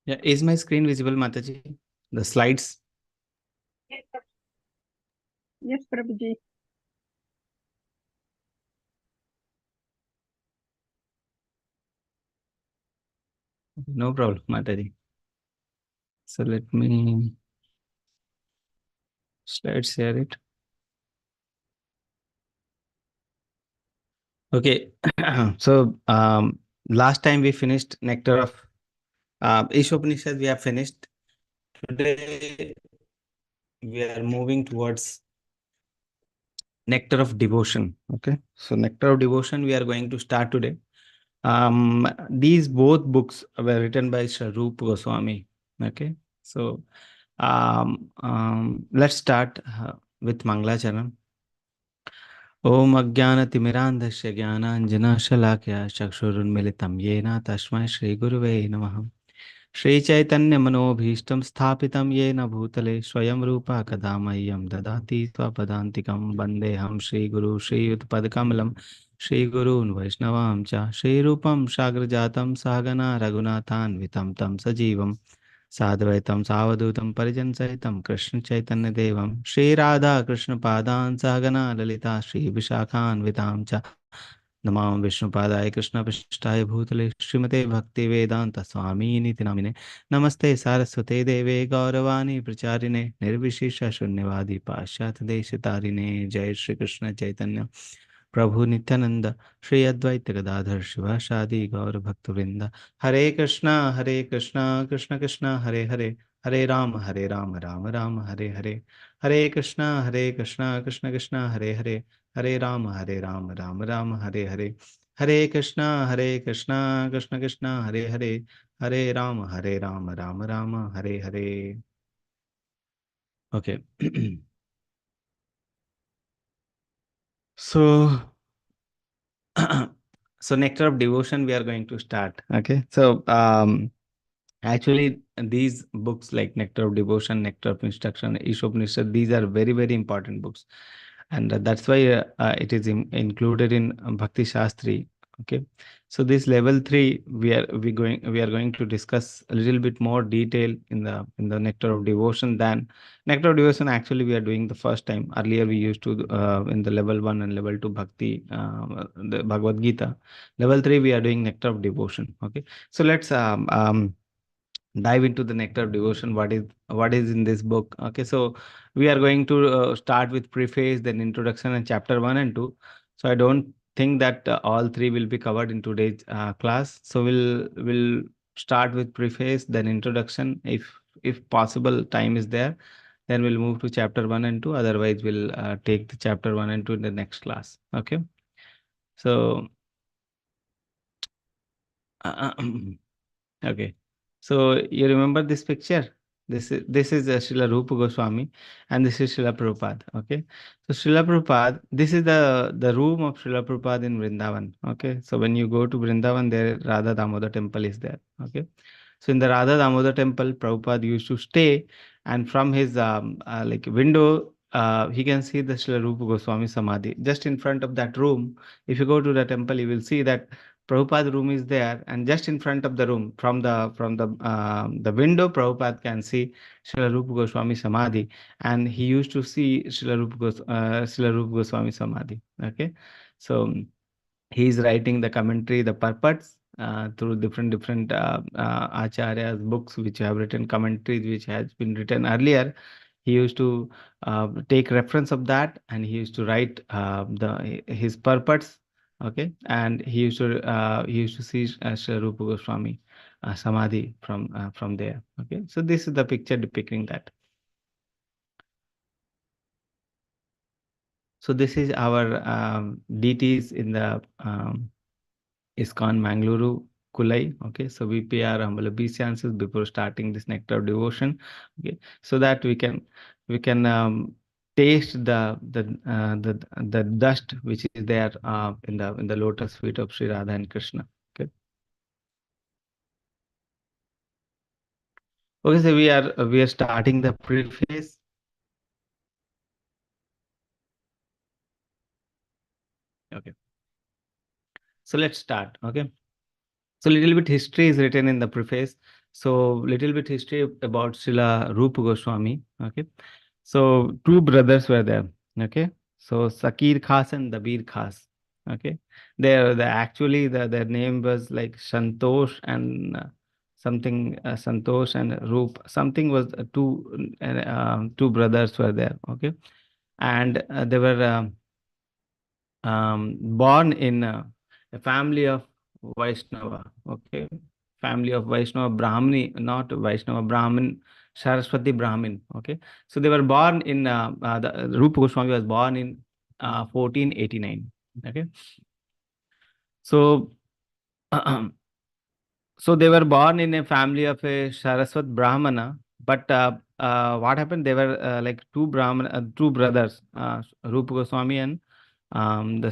Yeah, is my screen visible, Mataji? The slides? Yes, Prabhuji. No problem, Mataji. So let me share it. Okay. So last time we finished Nectar of Ishopanishad, we have finished. Today we are moving towards Nectar of Devotion. Okay. So Nectar of Devotion we are going to start today. These both books were written by Swarup Goswami. Okay. So let's start with Mangalacharan. Om Ajnanatimirandhasya Jnananjanashalakhya Chakshurunmilitam Yena Tasmai Shri Guruve Namaha. Shri Chaitanya Manobhishtam Sthapitam Yena Bhutale Swayam Rupa Kadamayam Dadati Swapadantikam Bandeham Shri Guru Shri Utpadakamalam Shri Gurun Vaishnavam Cha Shri Rupam Shagrajatam Sagana Raghunathan Vitam Tam Sajivam साद्वैतम सावधूतम परिजन सहितम कृष्ण चैतन्य देवम श्री राधा कृष्ण पादान सहगना ललिता श्री विशाखान्वितां च नमामि विष्णुपादाय कृष्ण पृष्ठाय भूतले श्रीमते भक्ति वेदांत स्वामी निति नामिने नमस्ते सारस्वते देवे गौरवाणी प्रचारिणे निर्विशेष शून्यवादी पाश्चात्य देश तारिणे जय श्री कृष्ण चैतन्य प्रभु नित्यानंद श्री अद्वैत गदाधर शिवासादि गौर भक्तवृंद हरे कृष्णा कृष्ण कृष्ण हरे हरे हरे राम राम राम हरे हरे हरे कृष्णा कृष्ण कृष्ण हरे राम राम राम हरे कृष्णा कृष्ण कृष्ण हरे Ram Ram Hare Hare Okay. So, so nectar of devotion we are going to start. Okay. So, actually, these books like Nectar of Devotion, Nectar of Instruction, Ishopanishad, these are very, very important books. And that's why it is included in Bhakti Shastri. Okay. So this level 3, we are going to discuss a little bit more detail in the Nectar of Devotion than Nectar of Devotion. Actually, we are doing the first time. Earlier, we used to in the level 1 and level 2 Bhakti, the Bhagavad Gita. Level 3, we are doing Nectar of Devotion. Okay. So let's dive into the nectar of devotion. What is in this book? Okay, so we are going to start with preface, then introduction, and chapter 1 and 2. So I don't think that all three will be covered in today's class. So we'll start with preface, then introduction. If possible time is there, then we'll move to chapter 1 and 2. Otherwise we'll take the chapter 1 and 2 in the next class. Okay. So okay. So you remember this picture? This is Srila Rupa Goswami, and this is Srila Prabhupada. Okay. So Srila Prabhupada, this is the room of Srila Prabhupada in Vrindavan. Okay. So when you go to Vrindavan, there Radha Damodar temple is there. Okay. So in the Radha Damodar temple, Prabhupada used to stay, and from his like window, he can see the Srila Rupa Goswami Samadhi. Just in front of that room, if you go to the temple, you will see that Prabhupada room is there, and just in front of the room, from the window, Prabhupada can see Srila Rupa Goswami Samadhi, and he used to see Srila Rupa Goswami Samadhi. Okay, so he is writing the commentary, the purports through different acharyas books which have written commentaries which has been written earlier. He used to take reference of that, and he used to write the his purports. Okay, and he used to see Sri Rupa Goswami Samadhi from there. Okay, so this is the picture depicting that. So this is our deities in the ISKCON Mangaluru Kulai. Okay, so we pay our humble obeisances before starting this nectar of devotion. Okay, so that we can taste the dust which is there in the lotus feet of Sri Radha and Krishna. Okay. Okay, so we are starting the preface. Okay, so let's start. Okay. So little bit history is written in the preface. So little bit history about Srila Rupa Goswami. Okay. So two brothers were there. Okay. So Sakir Khas and Dabir Khas. Okay. They actually their name was like Santosh and something Santosh and Roop. Something was two brothers were there. Okay. And they were born in a family of Vaishnava. Okay, family of Vaishnava Brahmini, not Vaishnava Brahmin, Saraswati Brahmin. Okay, so they were born in the Rupa Goswami was born in 1489. Okay, so so they were born in a family of a Saraswat Brahmana, but what happened? They were like two brothers, Rupa Goswami and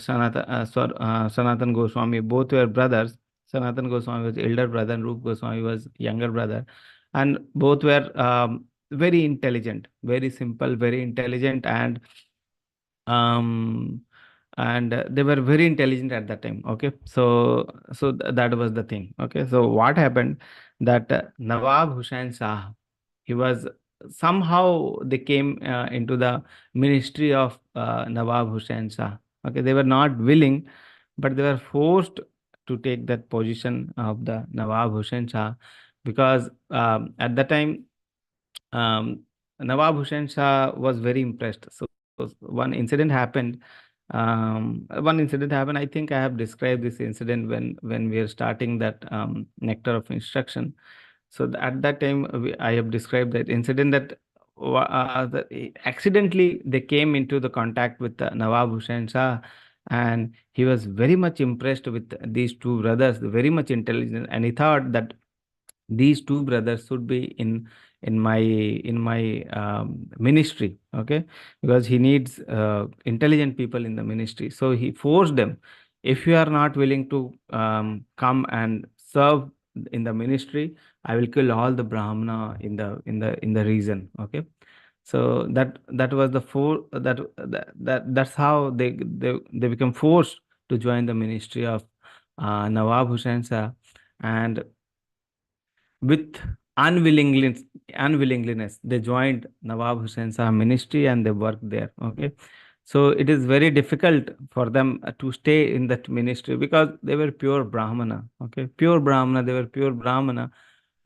Sanatan Goswami. Both were brothers. Sanatan Goswami was elder brother, and Rupa Goswami was younger brother, and both were very intelligent, very simple, very intelligent, um they were very intelligent at that time. Okay, that was the thing. Okay, so what happened that Nawab Hussain Shah, he was somehow they came into the ministry of Nawab Hussain Shah. Okay, they were not willing, but they were forced to take that position of the Nawab Hussain Shah, because at that time um, Nawab Hussain Shah was very impressed. So one incident happened. I think I have described this incident when we are starting that nectar of instruction. So at that time, I have described that incident that accidentally they came into the contact with Nawab Hussain Shah, and he was very much impressed with these two brothers, very much intelligent, and he thought that these two brothers should be in my ministry. Okay, because he needs intelligent people in the ministry, so he forced them, if you are not willing to come and serve in the ministry, I will kill all the brahmana in the region. Okay, so that was the that's how they become forced to join the ministry of Nawab Hussain Shah. And with unwillingness, they joined Nawab Hussain Shah ministry and they worked there. Okay, so it is very difficult for them to stay in that ministry because they were pure Brahmana. Okay, pure Brahmana, they were pure Brahmana,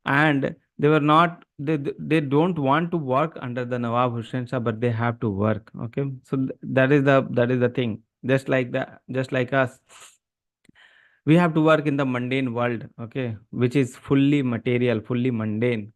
and they were not they don't want to work under the Nawab Hussain Shah, but they have to work. Okay, so that is the thing. Just like us, we have to work in the mundane world. Okay, which is fully material, fully mundane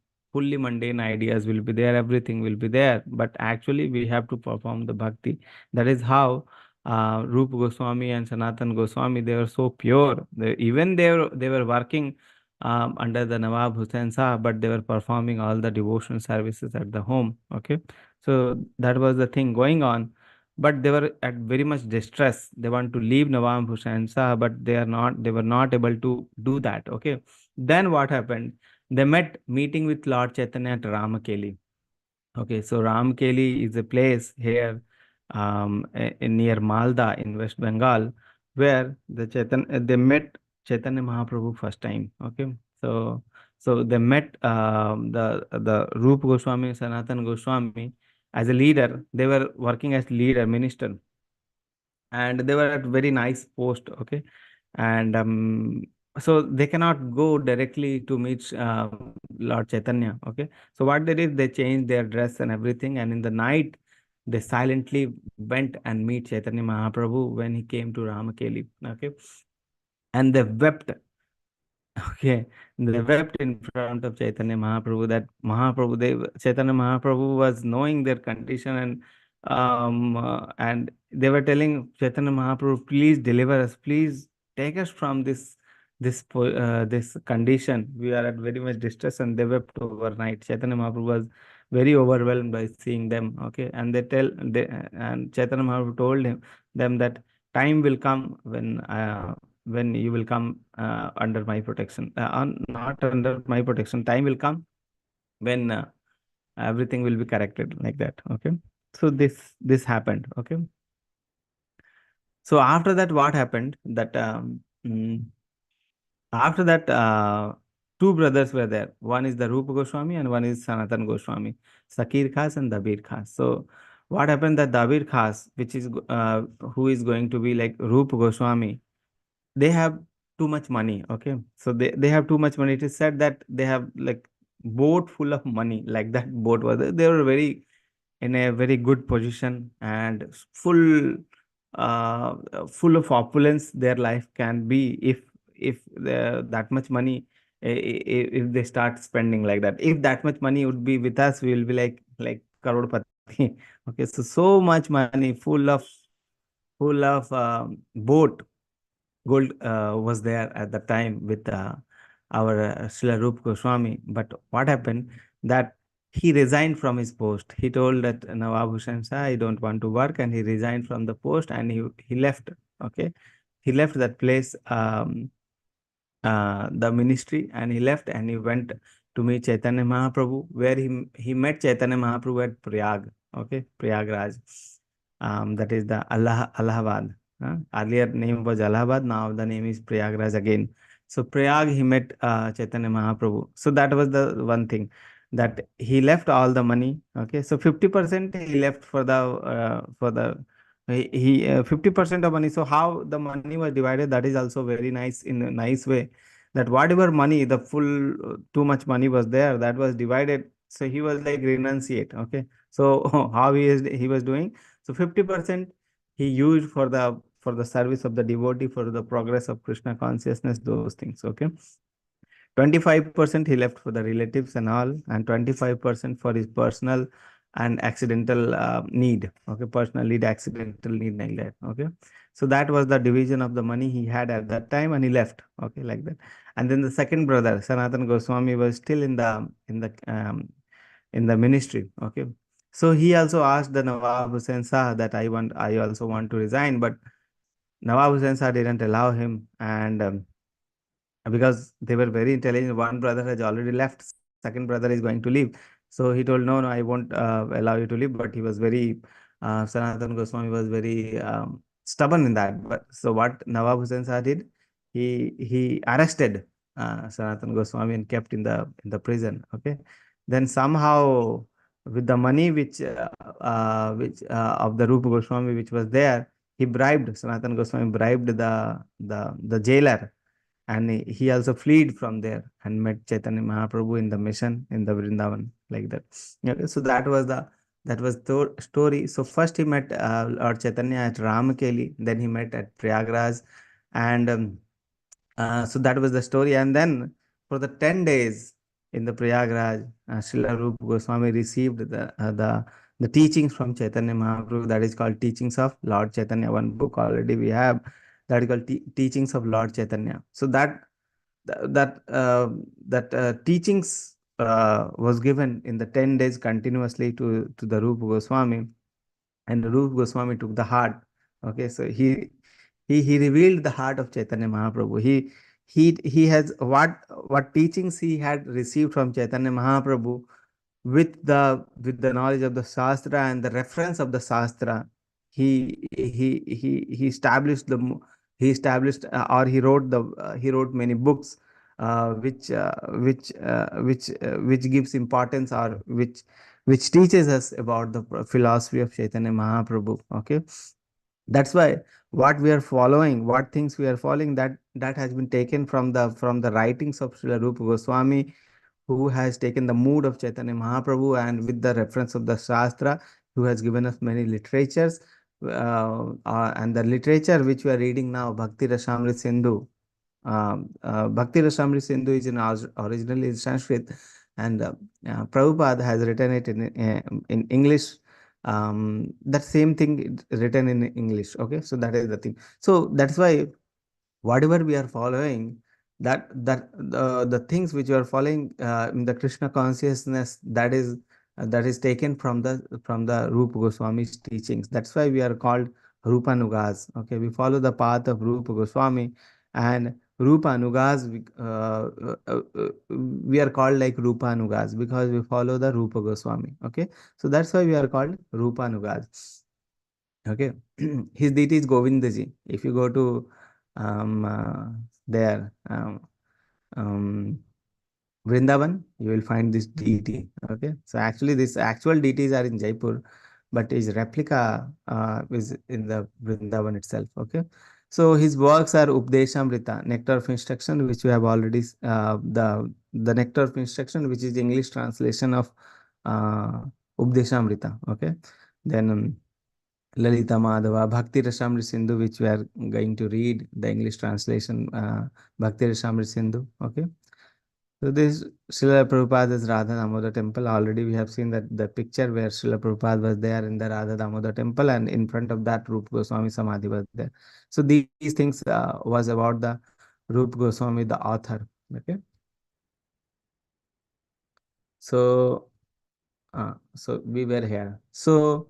ideas will be there, everything will be there, but actually we have to perform the bhakti. That is how Rupa Goswami and Sanatan Goswami, they were so pure. Even they were working under the Nawab Hussain Shah, but they were performing all the devotional services at the home. Okay, so that was the thing going on, but they were at very much distress. They want to leave Nawab Hussain Shah, but they were not able to do that. Okay. Then what happened? They meeting with Lord Chaitanya at Ramakeli. Okay, so Ramakeli is a place here near Malda in West Bengal, where they met Chaitanya Mahaprabhu first time. Okay, so they met the Rupa Goswami, Sanatan Goswami as a leader. They were working as leader, minister, and they were at very nice post. Okay, and so they cannot go directly to meet Lord Chaitanya. Okay, so what they did, they changed their dress and everything, and in the night they silently went and meet Chaitanya Mahaprabhu when he came to Ramakeli. Okay, and they wept. Okay, they wept in front of Chaitanya Mahaprabhu. That Chaitanya Mahaprabhu was knowing their condition, and they were telling Chaitanya Mahaprabhu, please deliver us, please take us from this condition. We are at very much distress, and they wept overnight. Chaitanya Mahaprabhu was very overwhelmed by seeing them. Okay, and and Chaitanya Mahaprabhu told them that time will come when you will come under my protection, not under my protection. Time will come when everything will be corrected, like that. Okay, so this happened. Okay, so after that, what happened that after that two brothers were there. One is the Rupa Goswami and one is Sanatan Goswami, Sakir Khas and Dabir Khas. So what happened that Dabir Khas, which is who is going to be like Rupa Goswami, they have too much money. Okay, so they have too much money. It is said that they have like boat full of money. Like that boat was, they were very in a very good position and full full of opulence their life can be if that much money, if they start spending like that. If that much money would be with us, we will be like crorepati. Okay, so so much money, full of boat gold was there at the time with our Srila Rup Goswami. But what happened that he resigned from his post. He told that Nawab Hussain Shah, I don't want to work, and he resigned from the post and he left. Okay, he left that place. The ministry, and he left and he went to meet Chaitanya Mahaprabhu, where he met Chaitanya Mahaprabhu at Prayag, okay, Prayagraj. That is the Allahabad. Earlier name was Allahabad, now the name is Prayagraj again. So Prayag, he met Chaitanya Mahaprabhu. So that was the one thing that he left all the money. Okay, so 50% he left for the 50% of money. So how the money was divided, that is also very nice, in a nice way, that whatever money, the full too much money was there, that was divided. So he was like renunciate. Okay, so how he was doing. So 50% he used for the service of the devotee, for the progress of Krishna consciousness, those things. Okay, 25% he left for the relatives and all, and 25% for his personal and accidental need. Okay, personal need, accidental need, like that. Okay, so that was the division of the money he had at that time, and he left. Okay, like that. And then the second brother, Sanatan Goswami, was still in the ministry. Okay, so he also asked the Nawab Hussain Shah that I also want to resign, but Nawab Hussain Shah didn't allow him, and because they were very intelligent. One brother has already left, second brother is going to leave. So he told, no, no, I won't allow you to leave. But he was very, Sanatan Goswami was very stubborn in that. But so what Nawab Hussain Shah did, he arrested Sanatan Goswami and kept in the prison. Okay, then somehow with the money which of the Rupa Goswami which was there, he bribed Sanatan Goswami, bribed the jailer, and he also fled from there and met Chaitanya Mahaprabhu in the mission in the Vrindavan, like that. Okay, so that was the story. So first he met Lord Chaitanya at Ramakeli, then he met at Prayagraj, and so that was the story. And then for the 10 days in the Prayagraj, Srila Rupa Goswami received the teachings from Chaitanya Mahaprabhu. That is called Teachings of Lord Chaitanya. One book already we have, that is called Teachings of Lord Chaitanya. So that teachings was given in the 10 days continuously to the Rupa Goswami, and the Rupa Goswami took the heart. Okay, so he revealed the heart of Chaitanya Mahaprabhu. He has what teachings he had received from Chaitanya Mahaprabhu, with the knowledge of the Shastra and the reference of the Shastra. He established he established or he wrote many books, which gives importance, or which teaches us about the philosophy of Chaitanya Mahaprabhu. Okay, that's why what we are following, what things we are following, that has been taken from the writings of Srila Rupa Goswami, who has taken the mood of Chaitanya Mahaprabhu, and with the reference of the Shastra, who has given us many literatures. And the literature which we are reading now, Bhakti Rasamrita Sindhu. Bhakti Rasamrita Sindhu is originally in Sanskrit, and Prabhupada has written it in English. That same thing is written in English. Okay, so that is the thing. So that's why whatever we are following, the things which you are following in the Krishna consciousness, that is taken from the Rupa Goswami's teachings. That's why we are called Rupanugas. Okay, we follow the path of Rupa Goswami, and Rupanugas, we are called like Rupanugas because we follow the Rupa Goswami. Okay, so that's why we are called Rupanugas. Okay, his deity is Govindaji. If you go to there, um, Vrindavan, you will find this deity. Okay, so actually, these actual deities are in Jaipur, but his replica is in the Vrindavan itself. Okay, so his works are Updeshamrita, Nectar of Instruction, which we have already the Nectar of Instruction, which is the English translation of uh, Updeshamrita. Okay, then Lalita Madhava, Bhakti Rasamrita Sindhu, which we are going to read the English translation, Bhakti Rasamrita Sindhu. Okay. So this Srila Prabhupada's Radha Damodar temple, already we have seen that the picture where Srila Prabhupada was there in the Radha Damodar temple, and in front of that Rupa Goswami Samadhi was there. So these things was about the Rupa Goswami, the author. Okay. So so we were here. So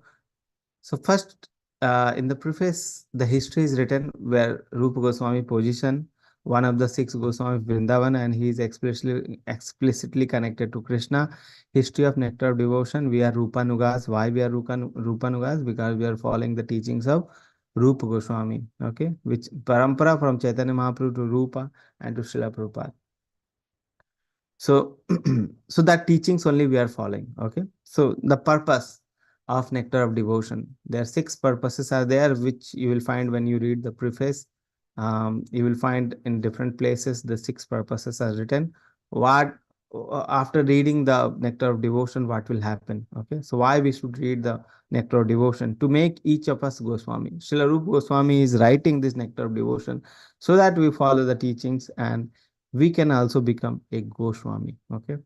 first, in the preface, the history is written where Rupa Goswami position one of the six Goswami of Vrindavan, and he is explicitly connected to Krishna. History of nectar of devotion. We are Rupanugas. Why we are Rupanugas? Because we are following the teachings of Rupa Goswami. Okay, which parampara from Chaitanya Mahaprabhu to Rupa and to Srila Prabhupada. So, so that teachings only we are following. Okay. So the purpose of nectar of devotion. There are six purposes are there, which you will find when you read the preface. You will find in different places the six purposes are written. What after reading the nectar of devotion, what will happen? Okay. So why we should read the nectar of devotion? To make each of us Goswami. Srila Rupa Goswami is writing this nectar of devotion so that we follow the teachings and we can also become a Goswami. Okay.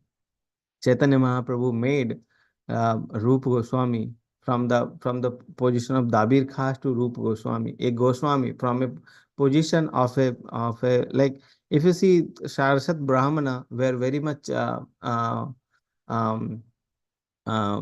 Chaitanya Mahaprabhu made Rupa Goswami from the position of Dabir Khas to Rupa Goswami, a Goswami from a position of a like if you see Sarasat Brahmana were very much um, uh,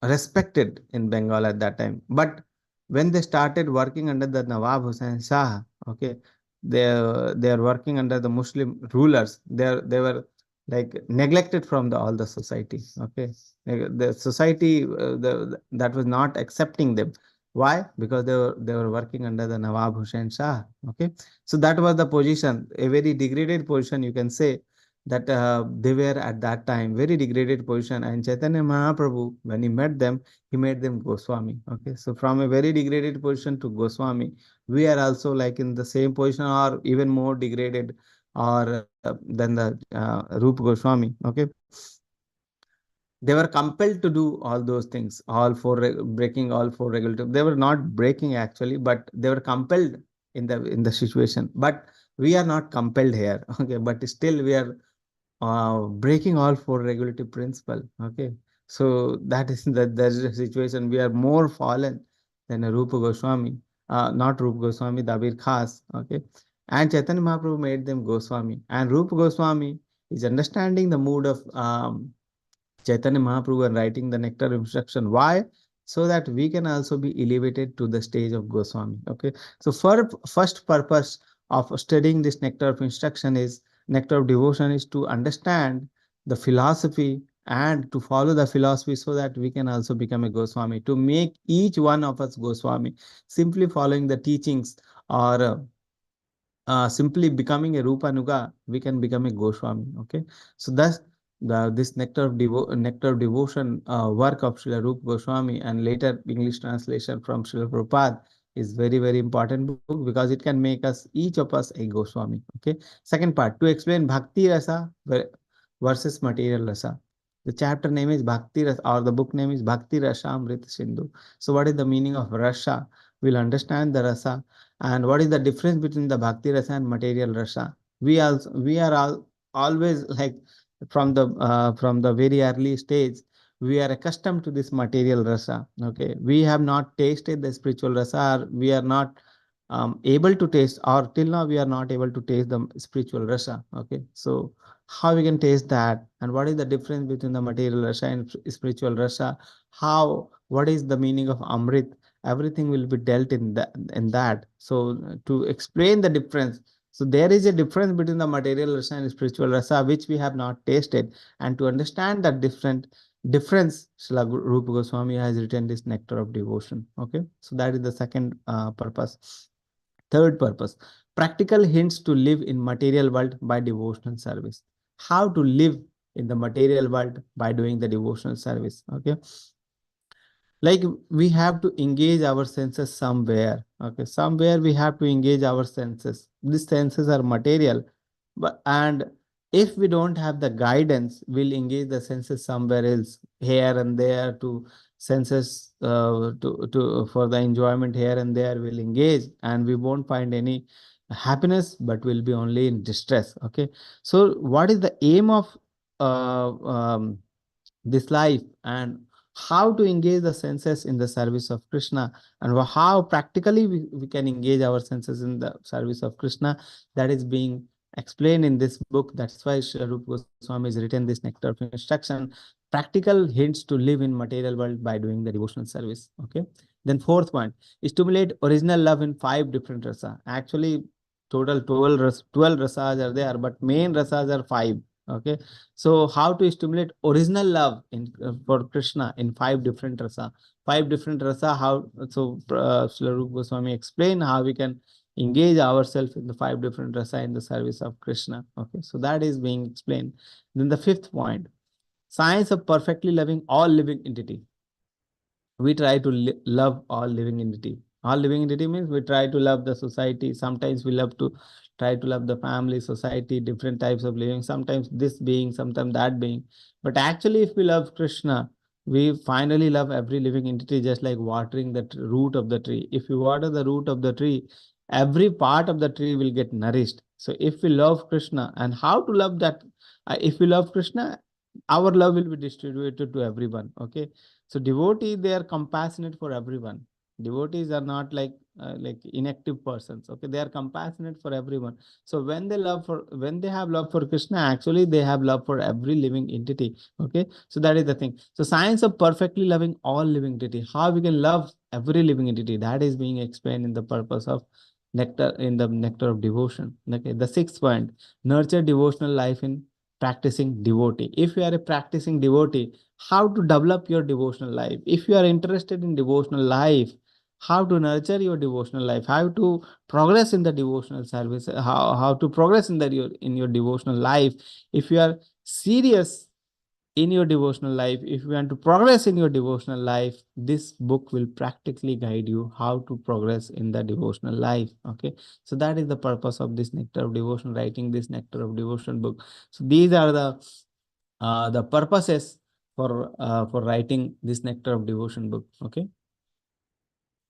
respected in Bengal at that time. But when they started working under the Nawab Hussain Shah, okay, they are working under the Muslim rulers. They were like neglected from the all the society. Okay, the society that was not accepting them. Why? Because they were working under the Nawab Hussain Shah. Okay, so that was the position, a very degraded position, you can say that they were at that time very degraded position, and Chaitanya Mahaprabhu when he met them, he made them Goswami. Okay, so from a very degraded position to Goswami, we are also like in the same position or even more degraded or than the Rupa Goswami. Okay, they were compelled to do all those things, breaking all four regulative. They were not breaking actually, but they were compelled in the situation. But we are not compelled here. Okay, but still we are breaking all four regulative principle. Okay, so that is the situation. We are more fallen than a Rupa Goswami, not Rupa Goswami, Dabir Khas. Okay, and Chaitanya Mahaprabhu made them Goswami, and Rupa Goswami is understanding the mood of Chaitanya Mahaprabhu and writing the nectar of instruction. Why? So that we can also be elevated to the stage of Goswami. Okay. So for first purpose of studying this nectar of instruction is nectar of devotion is to understand the philosophy and to follow the philosophy so that we can also become a Goswami. To make each one of us Goswami, simply following the teachings or simply becoming a Rupanuga, we can become a Goswami. Okay, so that's this nectar of devotion work of Srila Rupa Goswami and later English translation from Srila Prabhupada is very very important book because it can make us each of us a Goswami. Okay, second part to explain Bhakti Rasa versus material Rasa. The chapter name is Bhakti Rasa or the book name is Bhakti Rasa Amrita Sindhu. So what is the meaning of Rasa? We'll understand the Rasa and what is the difference between the bhakti rasa and material rasa. We are always like from the very early stage we are accustomed to this material rasa. Okay, we have not tasted the spiritual rasa, or we are not able to taste, or till now we are not able to taste the spiritual rasa. Okay, so how we can taste that, and what is the difference between the material rasa and spiritual rasa? How, what is the meaning of amrit? Everything will be dealt in that. So to explain the difference, so there is a difference between the material rasa and spiritual rasa which we have not tasted, and to understand that difference, Srila Rupa Goswami has written this nectar of devotion. Okay, so that is the second purpose. Third purpose, practical hints to live in material world by devotional service. how to live in the material world by doing the devotional service. Okay, like we have to engage our senses somewhere. Okay, somewhere we have to engage our senses. These senses are material, but and if we don't have the guidance, we'll engage the senses somewhere else, here and there, to senses, to for the enjoyment here and there we'll engage, and we won't find any happiness, but we'll be only in distress. Okay, so what is the aim of uh, um, this life, and how to engage the senses in the service of Krishna, and how practically we can engage our senses in the service of Krishna, that is being explained in this book. That's why Srila Rupa Goswami has written this Nectar of Instruction, practical hints to live in material world by doing the devotional service. Okay. Then fourth point, stimulate original love in 5 different rasa. Actually, total 12 rasas are there, but main rasas are 5. Okay, so how to stimulate original love in for Krishna in 5 different rasa? 5 different rasa. How so? Srila Rupa Goswami explain how we can engage ourselves in the 5 different rasa in the service of Krishna. Okay, so that is being explained. Then the fifth point: science of perfectly loving all living entity. We try to love all living entity. All living entity means we try to love the society. Sometimes we love to try to love the family, society, different types of living. Sometimes this being, sometimes that being. But actually, if we love Krishna, we finally love every living entity, just like watering the root of the tree. If you water the root of the tree, every part of the tree will get nourished. So if we love Krishna, and how to love that? If we love Krishna, our love will be distributed to everyone. Okay, so devotee, they are compassionate for everyone. Devotees are not like inactive persons. Okay, they are compassionate for everyone. So when they have love for Krishna, actually they have love for every living entity. Okay, so that is the thing. So science of perfectly loving all living entity. How we can love every living entity, that is being explained in the purpose of nectar, in the nectar of devotion. Okay, the sixth point: nurture devotional life in practicing devotee. If you are a practicing devotee, how to develop your devotional life? If you are interested in devotional life, how to nurture your devotional life, how to progress in the devotional service, how to progress in in your devotional life. If you are serious in your devotional life, if you want to progress in your devotional life, this book will practically guide you how to progress in the devotional life. Okay, so that is the purpose of this nectar of devotion, writing this nectar of devotion book. So these are the purposes for writing this nectar of devotion book. Okay,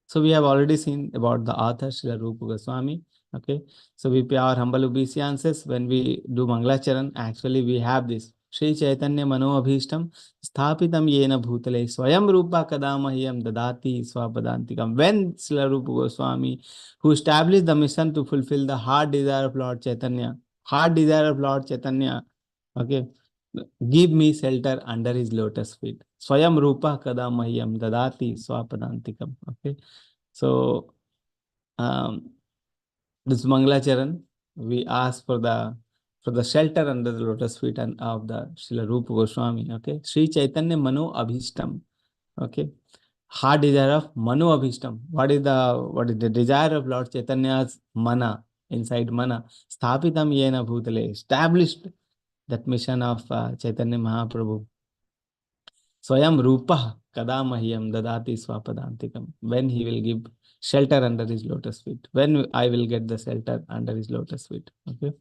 so we have already seen about the author Srila Rupa Goswami. Okay, so we pay our humble obeisances when we do Mangalacharan. Actually, we have this Sri Chaitanya Mano Abhishtam Sthapitam Yena Bhutale Swayam Rupa Kadamahyam Dadati Swapadantikam. When Srila Rupa Goswami, who established the mission to fulfill the heart desire of Lord Chaitanya, heart desire of Lord Chaitanya, okay, give me shelter under his lotus feet. Swayam Rupa Kadamahyam Dadati Swapadantikam. Okay, so um, this Mangalacharan, we ask for the shelter under the lotus feet and of the Srila Rupa Goswami. Okay, Sri Chaitanya Mano Abhishtam. Okay, heart desire of Mano Abhishtam. What is the desire of Lord Chaitanya's mana, inside mana? Sthapitam Yena Bhutale, established that mission of Chaitanya Mahaprabhu. Swayam Rupa Kadamahyam Dadati Swapadantikam. When he will give shelter under his lotus feet. When I will get the shelter under his lotus feet. Okay.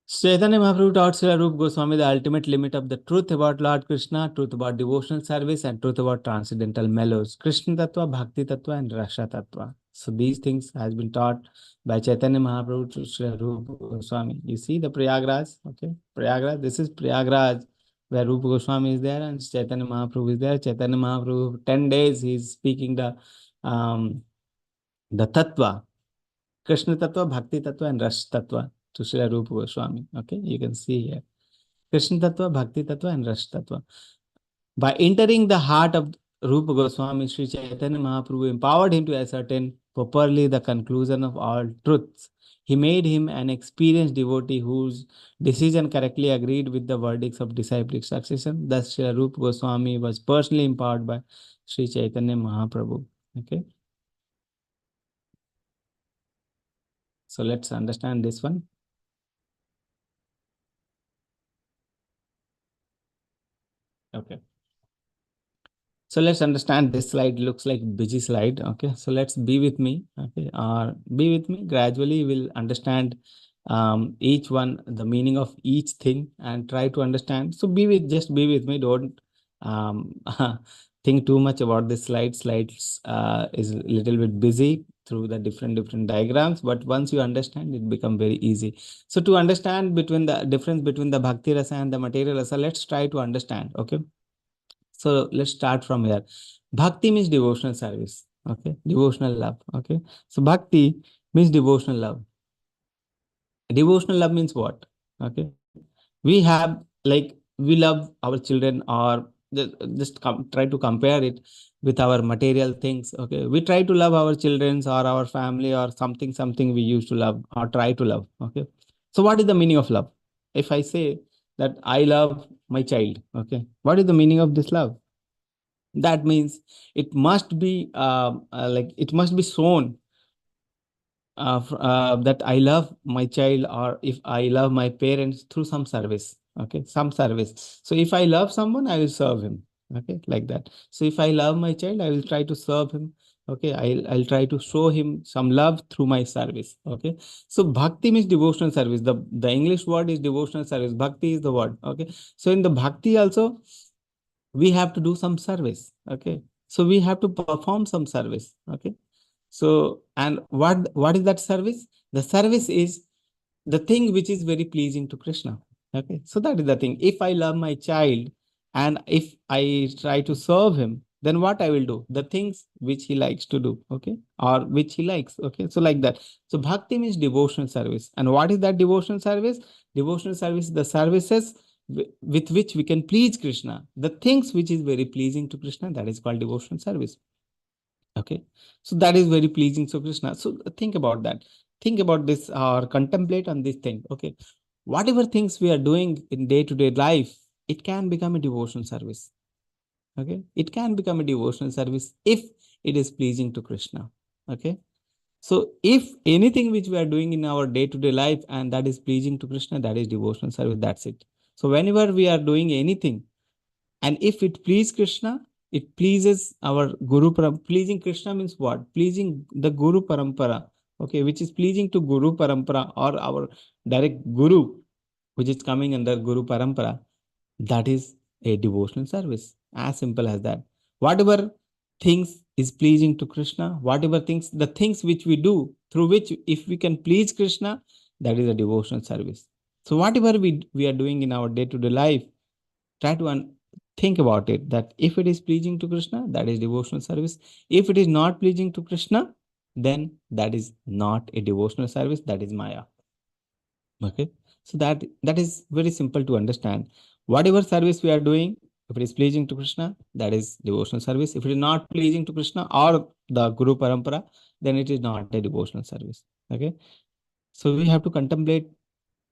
Chaitanya Mahaprabhu taught Srila Rupa Goswami the ultimate limit of the truth about Lord Krishna, truth about devotional service, and truth about transcendental mellows, Krishna Tattva, Bhakti Tattva, and Rasa Tattva. So these things has been taught by Chaitanya Mahaprabhu to Srila Rupa Goswami. You see the Prayagraj, okay? Prayagraj, this is Prayagraj, where Rupa Goswami is there and Chaitanya Mahaprabhu is there. Chaitanya Mahaprabhu, 10 days, he is speaking the Tattva, Krishna Tattva, Bhakti Tattva, and Rasa Tattva to Srila Rupa Goswami. Okay, you can see here. Krishna Tattva, Bhakti Tattva, and Rasa Tattva. By entering the heart of Rupa Goswami, Sri Chaitanya Mahaprabhu empowered him to ascertain properly the conclusion of all truths. He made him an experienced devotee whose decision correctly agreed with the verdicts of disciplic succession. Thus, Sri Rupa Goswami was personally empowered by Sri Chaitanya Mahaprabhu. Okay. So let's understand this one. Okay. So let's understand this slide looks like busy slide. Okay. So let's be with me. Okay. Or be with me. Gradually we'll understand each one, the meaning of each thing and try to understand. So just be with me. Don't um, think too much about this slide. Slides is a little bit busy through the different diagrams, but once you understand, it become very easy. So to understand between the difference between the bhakti rasa and the material rasa, let's try to understand. Okay. So let's start from here. Bhakti means devotional service. Okay. Devotional love. Okay. So bhakti means devotional love. Devotional love means what? Okay. We have like we love our children or try to compare it with our material things. Okay. We try to love our children or our family or something we used to love or try to love. Okay. So what is the meaning of love? If I say that I love my child, okay, what is the meaning of this love? That means it must be like it must be shown that I love my child or if I love my parents through some service. Okay, some service. So if I love someone, I will serve him. Okay, like that. So if I love my child, I will try to serve him. Okay, I'll try to show him some love through my service. Okay, so bhakti means devotional service. The English word is devotional service. Bhakti is the word. Okay, so in the bhakti also we have to do some service. Okay, so we have to perform some service. Okay, so and what is that service? The service is the thing which is very pleasing to Krishna. Okay, so that is the thing. If I love my child and if I try to serve him, then what I will do? The things which he likes to do, okay, or which he likes. Okay, so like that. So bhakti means devotional service. And what is that devotional service? Devotional service, the services with which we can please Krishna. The things which is very pleasing to Krishna, that is called devotional service. Okay, so that is very pleasing to Krishna. So think about that. Think about this or contemplate on this thing. Okay, whatever things we are doing in day-to-day life, it can become a devotional service. Okay, it can become a devotional service if it is pleasing to Krishna. Okay, so if anything which we are doing in our day-to-day life and that is pleasing to Krishna, that is devotional service. That's it. So whenever we are doing anything, and if it pleases Krishna, it pleases our Guru Parampara. Pleasing Krishna means what? Pleasing the Guru Parampara. Okay, which is pleasing to Guru Parampara or our direct Guru, which is coming under Guru Parampara. That is a devotional service. As simple as that. Whatever things is pleasing to Krishna, whatever things, the things which we do, through which if we can please Krishna, that is a devotional service. So whatever we are doing in our day-to-day life, try to think about it that if it is pleasing to Krishna, that is devotional service. If it is not pleasing to Krishna, then that is not a devotional service, that is Maya. Okay, so that is very simple to understand. Whatever service we are doing, if it is pleasing to Krishna, that is devotional service. If it is not pleasing to Krishna or the Guru Parampara, then it is not a devotional service. Okay, so we have to contemplate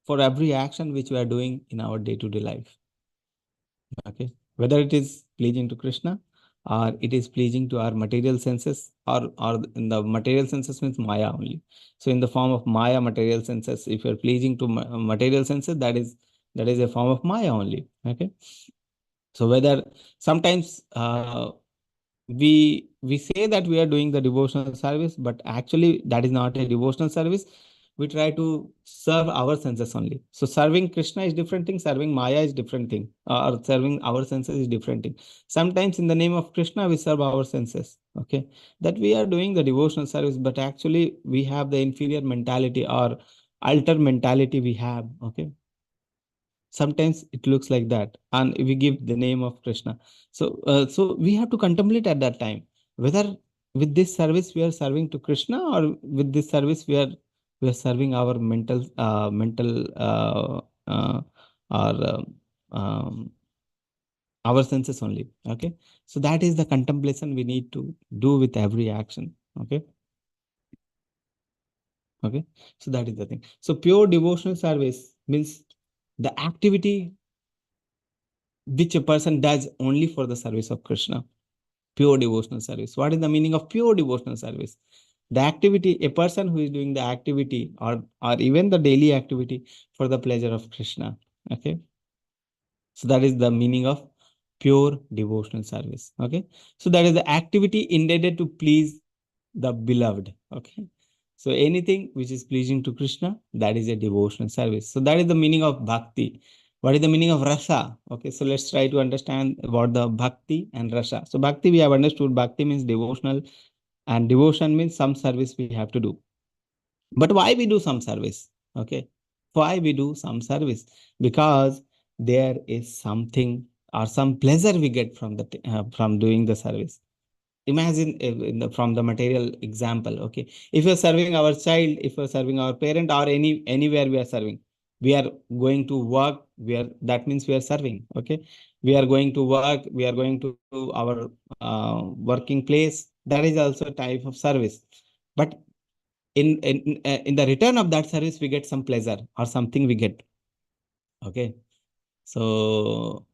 for every action which we are doing in our day-to-day life. Okay, whether it is pleasing to Krishna or it is pleasing to our material senses, or in the material senses means Maya only. So in the form of Maya material senses, if you're pleasing to material senses, that is a form of Maya only. Okay, so whether sometimes we say that we are doing the devotional service, but actually that is not a devotional service. We try to serve our senses only. So serving Krishna is different thing, serving Maya is different thing, or serving our senses is different thing. Sometimes in the name of Krishna we serve our senses. Okay, that we are doing the devotional service, but actually we have the inferior mentality or alter mentality we have. Okay, sometimes it looks like that and we give the name of Krishna. So we have to contemplate at that time whether with this service we are serving to Krishna or with this service we are serving our uh, or um, our senses only. Okay, so that is the contemplation we need to do with every action. Okay, okay, so that is the thing. So pure devotional service means the activity which a person does only for the service of Krishna. Pure devotional service. What is the meaning of pure devotional service? The activity, a person who is doing the activity or even the daily activity for the pleasure of Krishna. Okay. So that is the meaning of pure devotional service. Okay. So that is the activity intended to please the beloved. Okay. So anything which is pleasing to Krishna, that is a devotional service. So that is the meaning of bhakti. What is the meaning of rasa? Okay. So let's try to understand about the bhakti and rasa. So bhakti, we have understood bhakti means devotional, and devotion means some service we have to do. But why we do some service? Okay. Why we do some service? Because there is something or some pleasure we get from the from doing the service. Imagine from the material example. Okay, if you're serving our child, if you're serving our parent, or anywhere we are serving, we are going to work. That means we are serving. Okay, we are going to work. We are going to our working place. That is also a type of service. But in the return of that service, we get some pleasure or something we get. Okay, so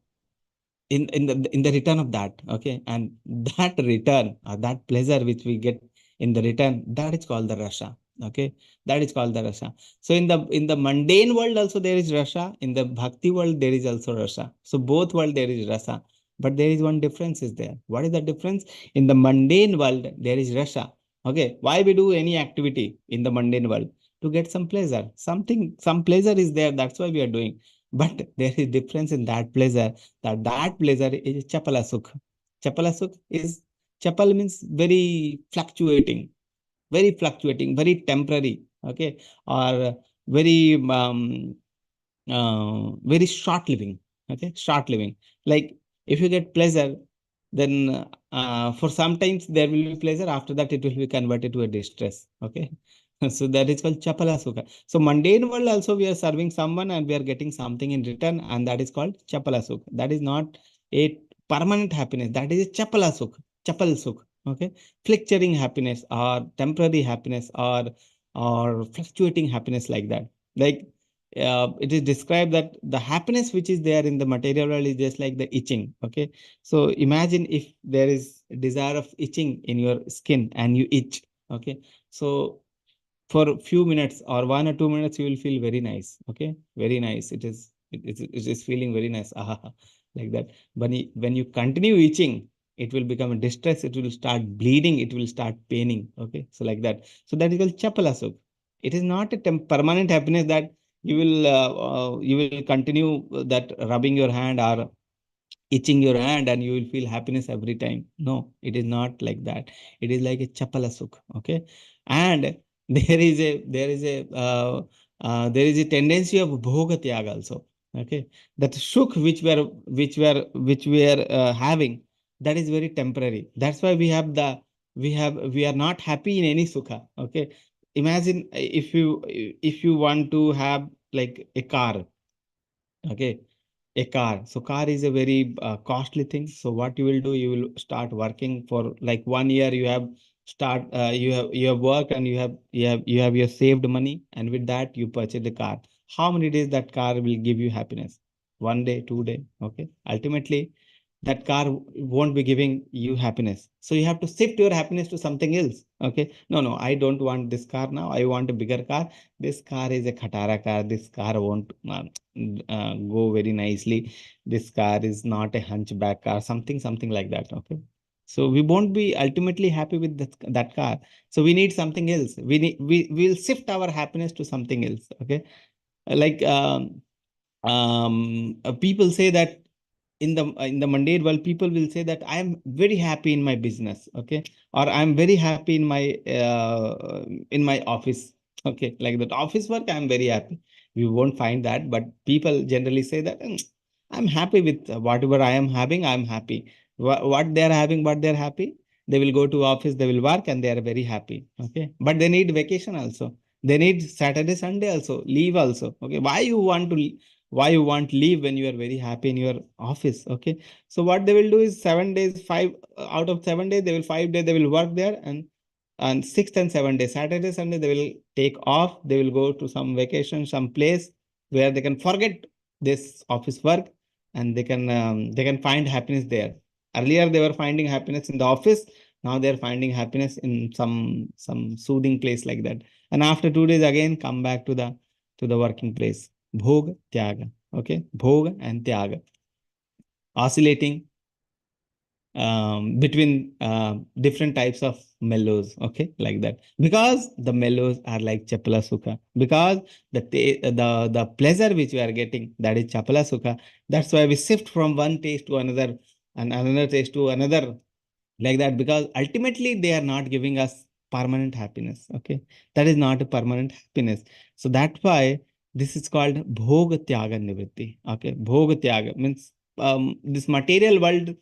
in the return of that, okay, and that return or that pleasure which we get in the return, that is called the rasa. Okay, that is called the rasa. So in the mundane world also there is rasa, in the bhakti world there is also rasa. So both world there is rasa, but there is one difference is there. What is the difference? In the mundane world there is rasa. Okay, why we do any activity in the mundane world? To get some pleasure, some pleasure is there, that's why we are doing. But there is difference in that pleasure, that pleasure is chapala sukh. Chapala sukh is, chapal means very fluctuating, very temporary, okay, or very short living. Okay, short living. Like if you get pleasure, then for sometimes there will be pleasure. After that, it will be converted to a distress. Okay, so that is called chapala sukha. So mundane world also we are serving someone and we are getting something in return, and that is called chapala sukha. That is not a permanent happiness. That is a chapala sukha, chapal sukha. Okay, fluctuating happiness or temporary happiness or fluctuating happiness like that. Like it is described that the happiness which is there in the material world is just like the itching. Okay, so imagine if there is a desire of itching in your skin and you itch. Okay, so for a few minutes or 1 or 2 minutes you will feel very nice. Okay, very nice, it is feeling very nice. Like that. When you continue itching, it will become a distress, it will start bleeding, it will start paining. Okay, so like that. So that is called chapalasuk. It is not a permanent happiness that you will continue that rubbing your hand or itching your hand and you will feel happiness every time. No, it is not like that. It is like a chapala sukh. Okay, and there is a tendency of bhoga tyag also. Okay, that sukh which we are having, that is very temporary. That's why we are not happy in any sukha. Okay, imagine if you want to have like a car. Okay, a car. So car is a very costly thing. So what you will do, you will start working for like 1 year. You have worked and you have your saved money, and with that you purchase the car. How many days that car will give you happiness? 1 day, 2 day. Okay. Ultimately, that car won't be giving you happiness. So you have to shift your happiness to something else. Okay. No, no, I don't want this car now. I want a bigger car. This car is a Khatara car. This car won't go very nicely. This car is not a hunchback car, something like that. Okay. So we won't be ultimately happy with that car. So we need something else. We will shift our happiness to something else. Okay. Like people say that in the mundane world, people will say that I am very happy in my business. Okay, or I am very happy in my office. Okay, like that office work, I am very happy. We won't find that, but people generally say that I'm happy with whatever I am having. I'm happy. What they are having, what they are happy, they will go to office, they will work, and they are very happy. Okay, but they need vacation also. They need Saturday, Sunday also, leave also. Okay, why you want leave when you are very happy in your office? Okay, so what they will do is 7 days, five out of 7 days, they will 5 days they will work there, and sixth and 7 days, Saturday, Sunday, they will take off. They will go to some vacation, some place where they can forget this office work, and they can find happiness there. Earlier they were finding happiness in the office, Now they're finding happiness in some soothing place like that. And after 2 days again come back to the working place. Bhog, Tyaga. Okay, Bhog and Tyaga. Oscillating between different types of mellows, okay, like that. Because the mellows are like Chapala Sukha. Because the pleasure which we are getting, that is Chapala Sukha. That's why we shift from one taste to another, and another taste to another, like that, because ultimately they are not giving us permanent happiness. Okay, that is not a permanent happiness. So that's why this is called bhoga tyaga nivritti. Okay, bhoga tyaga means this material world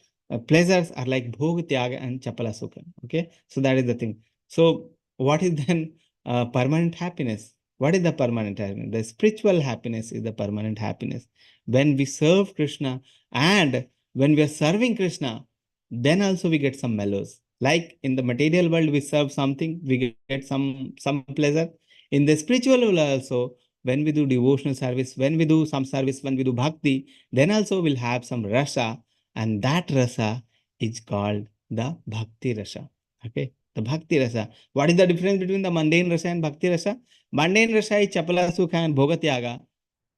pleasures are like bhoga tyaga and chapala sukha. Okay, so that is the thing. So what is then permanent happiness? What is the permanent happiness? The spiritual happiness is the permanent happiness. When we serve Krishna, and when we are serving Krishna, then also we get some mellows. Like in the material world, we serve something, we get some pleasure. In the spiritual world also, when we do devotional service, when we do some service, when we do bhakti, then also we'll have some rasa, and that rasa is called the bhakti rasa. Okay, the bhakti rasa. What is the difference between the mundane rasa and bhakti rasa? Mundane rasa is chapala sukha and bhogatyaga,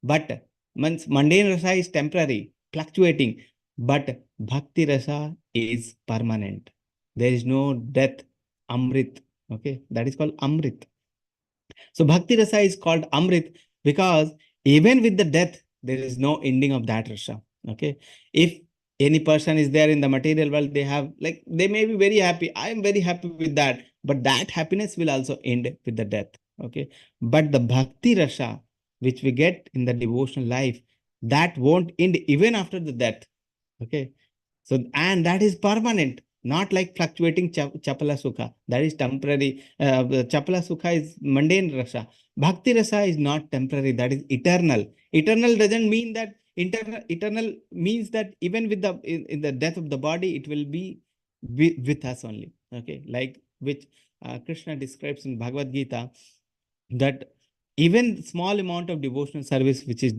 but mundane rasa is temporary, fluctuating. But bhakti rasa is permanent. There is no death. Amrit. Okay, that is called Amrit. So bhakti rasa is called Amrit because even with the death, there is no ending of that rasa. Okay, if any person is there in the material world, they have like they may be very happy. I am very happy with that, but that happiness will also end with the death. Okay, but the bhakti rasa which we get in the devotional life, that won't end even after the death. Okay, so, and that is permanent, not like fluctuating chapala sukha. That is temporary. Chapala sukha is mundane rasa. Bhakti rasa is not temporary. That is eternal. Eternal doesn't mean that eternal means that even with the in the death of the body, it will be with us only. Okay, like which Krishna describes in Bhagavad Gita, that even small amount of devotional service which is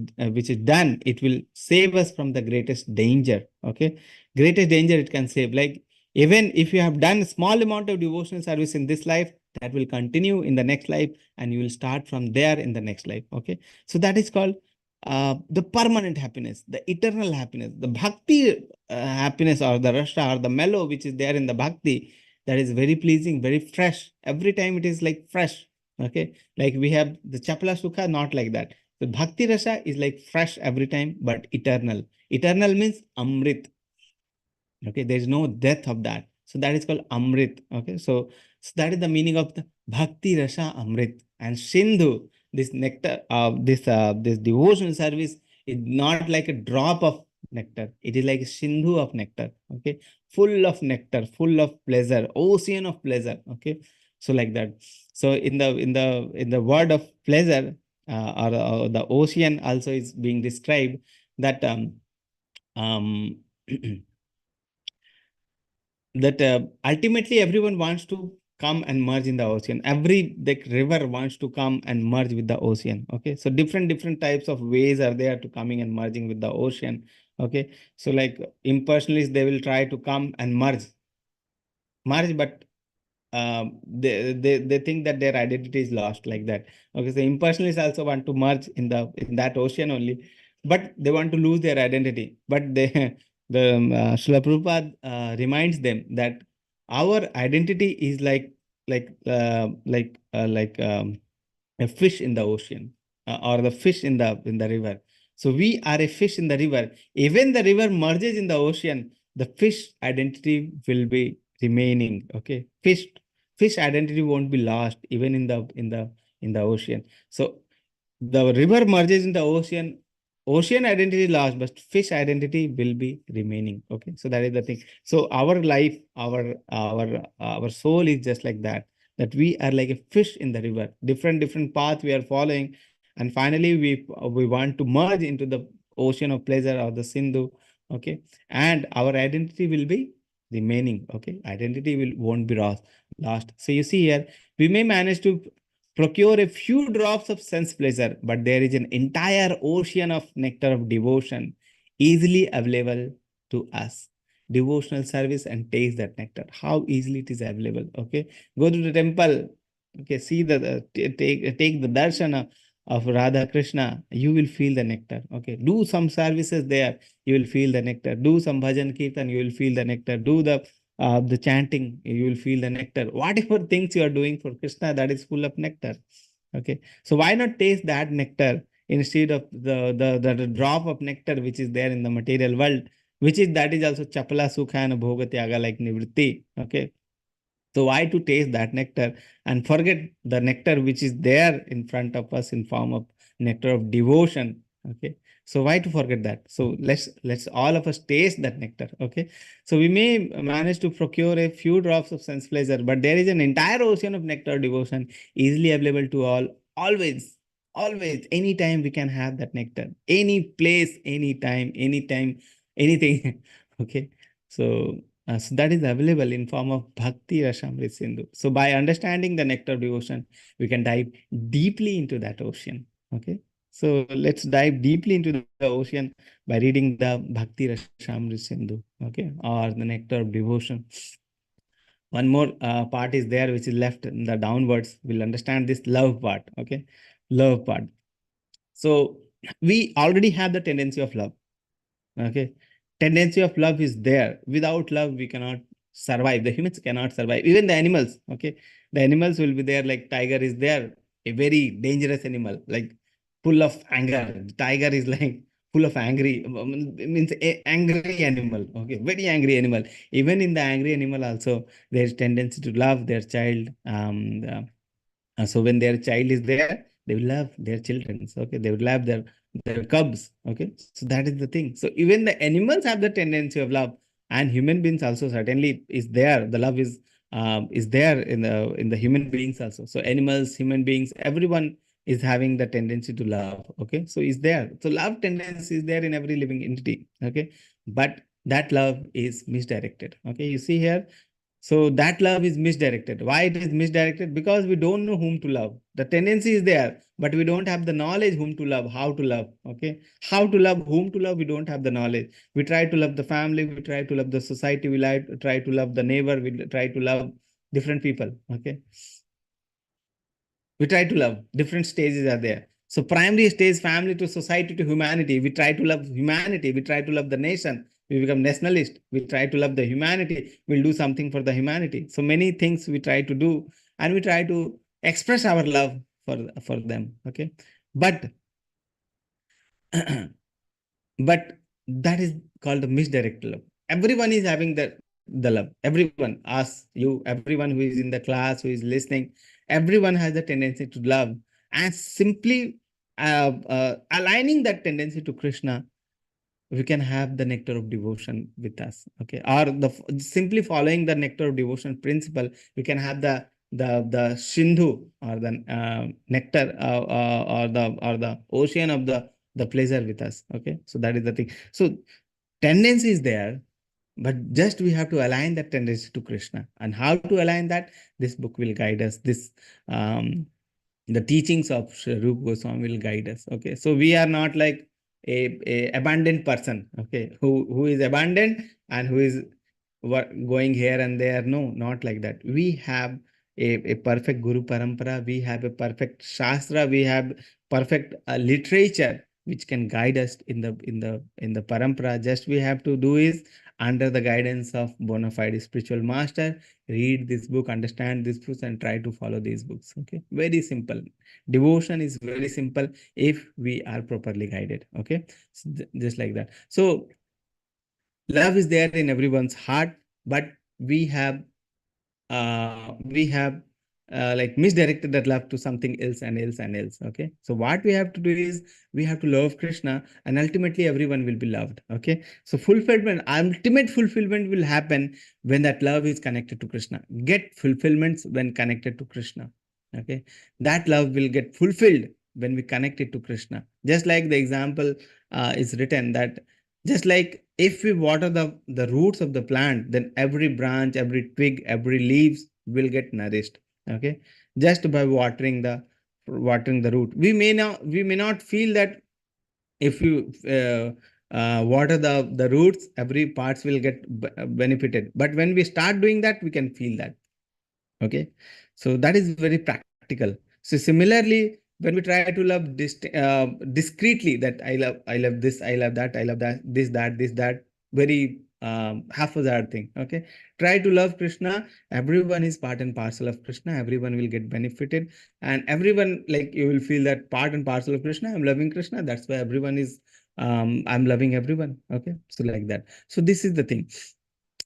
done, it will save us from the greatest danger. Okay, greatest danger it can save. Like even if you have done small amount of devotional service in this life, that will continue in the next life, and you will start from there in the next life. Okay, so that is called the permanent happiness, the eternal happiness, the bhakti happiness, or the rasa or the mellow which is there in the bhakti, that is very pleasing, very fresh. Every time it is like fresh. Okay, like we have the chapala sukha, not like that. The bhakti rasa is like fresh every time, but eternal. Eternal means amrit. Okay, there is no death of that. So that is called amrit. Okay, so that is the meaning of the bhakti rasa amrit. And sindhu, this nectar of this devotional service is not like a drop of nectar. It is like a sindhu of nectar. Okay, full of nectar, full of pleasure, ocean of pleasure. Okay, so like that. So in the word of pleasure, or the ocean also is being described, that um that ultimately everyone wants to come and merge in the ocean. Every the river wants to come and merge with the ocean. Okay, so different types of ways are there to coming and merging with the ocean. Okay, so like impersonalists, they will try to come and merge, but they think that their identity is lost, like that. Okay, so impersonalists also want to merge in that ocean only, but they want to lose their identity. But they Srila Prabhupada reminds them that our identity is like a fish in the ocean, or the fish in the river. So we are a fish in the river. Even the river merges in the ocean, the fish identity will be remaining. Okay, fish identity won't be lost even in the ocean. So the river merges in the ocean, ocean identity lost, but fish identity will be remaining. Okay, so that is the thing. So our life, our soul is just like that, that we are like a fish in the river, different path we are following, and finally we want to merge into the ocean of pleasure, or the Sindhu. Okay, and our identity will be remaining. Okay, identity will won't be lost. So you see here, we may manage to procure a few drops of sense pleasure, but there is an entire ocean of nectar of devotion easily available to us. devotional service and taste that nectar. How easily it is available. Okay, go to the temple. Okay, see take the darshan of Radha Krishna. You will feel the nectar. Okay, do some services there. You will feel the nectar. Do some bhajan kirtan. You will feel the nectar. Do the chanting. You will feel the nectar. Whatever things you are doing for Krishna, that is full of nectar. Okay, so why not taste that nectar instead of the drop of nectar which is there in the material world, which is that is also chapala sukha and bhoga tyaga like nivritti. Okay, so why to taste that nectar and forget the nectar which is there in front of us in form of nectar of devotion? Okay, so why to forget that? So let's all of us taste that nectar. Okay, so we may manage to procure a few drops of sense pleasure, but there is an entire ocean of nectar devotion easily available to all, always. Always, anytime we can have that nectar, any place, anytime, anything. Okay, so that is available in form of Bhakti Rasamrit Sindhu. So by understanding the nectar of devotion, we can dive deeply into that ocean. Okay. So let's dive deeply into the ocean by reading the Bhakti Rasamrit Sindhu. Okay. Or the nectar of devotion. One more part is there, which is left in the downwards. We'll understand this love part. Okay. Love part. So we already have the tendency of love. Okay, tendency of love is there. Without love we cannot survive. The humans cannot survive, even the animals. Okay, the animals will be there, like tiger is there, a very dangerous animal, like full of anger. The tiger is like full of angry, means a angry animal. Okay, very angry animal. Even in the angry animal also there is tendency to love their child. So when their child is there, they will love their children. Okay, they will love their cubs. Okay, so that is the thing. So even the animals have the tendency of love, and human beings also certainly is there. The love is there in the human beings also. So animals, human beings, everyone is having the tendency to love. Okay, so is there. So love tendency is there in every living entity. Okay, but that love is misdirected. Okay, you see here, so that love is misdirected. Why it is misdirected? Because we don't know whom to love. The tendency is there, but we don't have the knowledge whom to love, how to love. Okay. How to love, whom to love, we don't have the knowledge. We try to love the family, we try to love the society, try to love the neighbor, we try to love different people. Okay. We try to love. Different stages are there. So primary stage, family to society to humanity. We try to love humanity. We try to love the nation. We become nationalist. We try to love the humanity. We'll do something for the humanity. So many things we try to do, and we try to express our love for them. Okay, but but that is called the misdirected love. Everyone is having the love. Everyone, us, you, everyone who is in the class, who is listening, everyone has the tendency to love, and simply aligning that tendency to Krishna, we can have the nectar of devotion with us. Okay, or simply following the nectar of devotion principle, we can have the Sindhu, or the nectar, or the ocean of the pleasure with us. Okay, so that is the thing. So tendency is there, but just we have to align that tendency to Krishna. And how to align that? This book will guide us. The teachings of Sri Rupa Goswami will guide us. Okay, so we are not like a abandoned person. Okay, who is abandoned and who is going here and there. No, not like that. We have a perfect Guru Parampara. We have a perfect Shastra. We have perfect literature which can guide us in the parampara. Just we have to do is, under the guidance of bona fide spiritual master, read this book, understand this book, and try to follow these books. Okay, very simple. Devotion is very simple if we are properly guided. Okay, so just like that. So love is there in everyone's heart, but we have like misdirected that love to something else and else and else. Okay, so what we have to do is, we have to love Krishna, and ultimately everyone will be loved. Okay, so ultimate fulfillment will happen when that love is connected to Krishna. Get fulfillments when connected to Krishna. Okay, that love will get fulfilled when we connect it to Krishna. Just like the example is written, that just like if we water the roots of the plant, then every branch, every twig, every leaves will get nourished. Okay, just by watering the root. We may not feel that if you water the roots, every parts will get benefited. But when we start doing that, we can feel that. Okay, so that is very practical. So similarly, when we try to love discreetly, that I love this, I love that, I love that, this that, very haphazard thing. Okay, try to love Krishna. Everyone is part and parcel of Krishna. Everyone will get benefited, and everyone, like, you will feel that part and parcel of Krishna. I'm loving Krishna. That's why everyone is. I'm loving everyone. Okay, so like that. So this is the thing.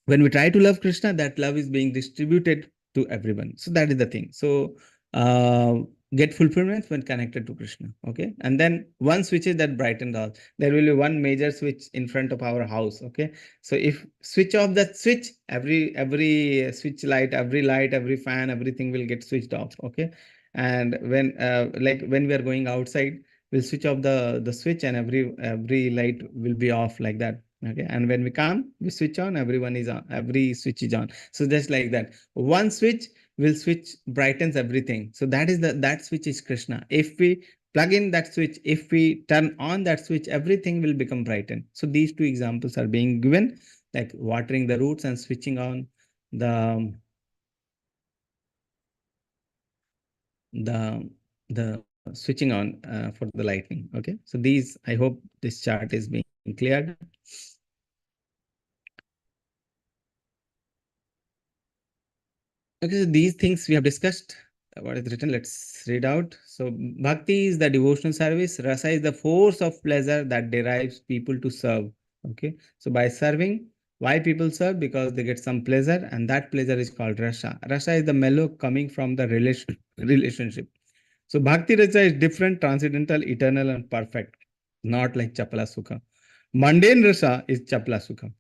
When we try to love Krishna, that love is being distributed to everyone. So that is the thing. So uh, get fulfillment when connected to Krishna. Okay, and then one switch is that brightened all. There will be one major switch in front of our house. Okay, so if switch off that switch, every switch light, every fan, everything will get switched off. Okay, and when like when we are going outside, we'll switch off the switch, and every light will be off, like that. Okay, and when we come, we switch on, everyone is on, every switch is on. So just like that, one switch will switch brightens everything. So that switch is Krishna. If we plug in that switch, if we turn on that switch, everything will become brightened. So these two examples are being given, like watering the roots and switching on the the the switching on for the lightning. Okay, so these, I hope this chart is being cleared. Okay, so these things we have discussed. What is written? Let's read out. So, bhakti is the devotional service. Rasa is the force of pleasure that derives people to serve. Okay, so by serving, why people serve? Because they get some pleasure, and that pleasure is called rasa. Rasa is the mellow coming from the relationship. So, bhakti rasa is different, transcendental, eternal, and perfect. Not like chapala sukha. Mundane rasa is chapala sukha.